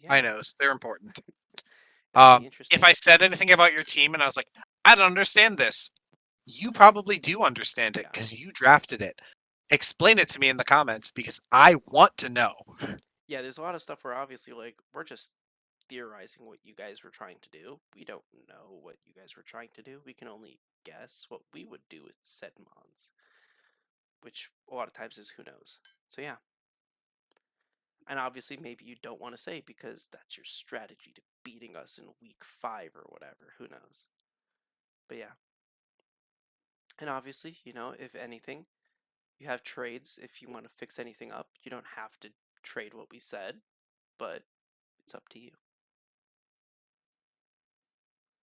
I yeah, know, they're important. it'll be If interesting. I said anything about your team and I was like, I don't understand this, you probably do understand it Yeah. because you drafted it. Explain it to me in the comments because I want to know. Yeah, there's a lot of stuff where obviously like we're just theorizing what you guys were trying to do. We don't know what you guys were trying to do. We can only guess what we would do with said mons, which a lot of times is who knows. So yeah. And obviously maybe you don't want to say because that's your strategy to beating us in week 5 or whatever. Who knows? But yeah. And obviously, you know, if anything, you have trades if you want to fix anything up. You don't have to trade what we said, but it's up to you.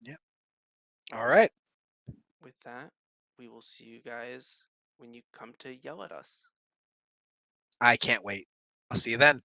Yeah. All Well, right. with that, we will see you guys when you come to yell at us. I can't wait. I'll see you then.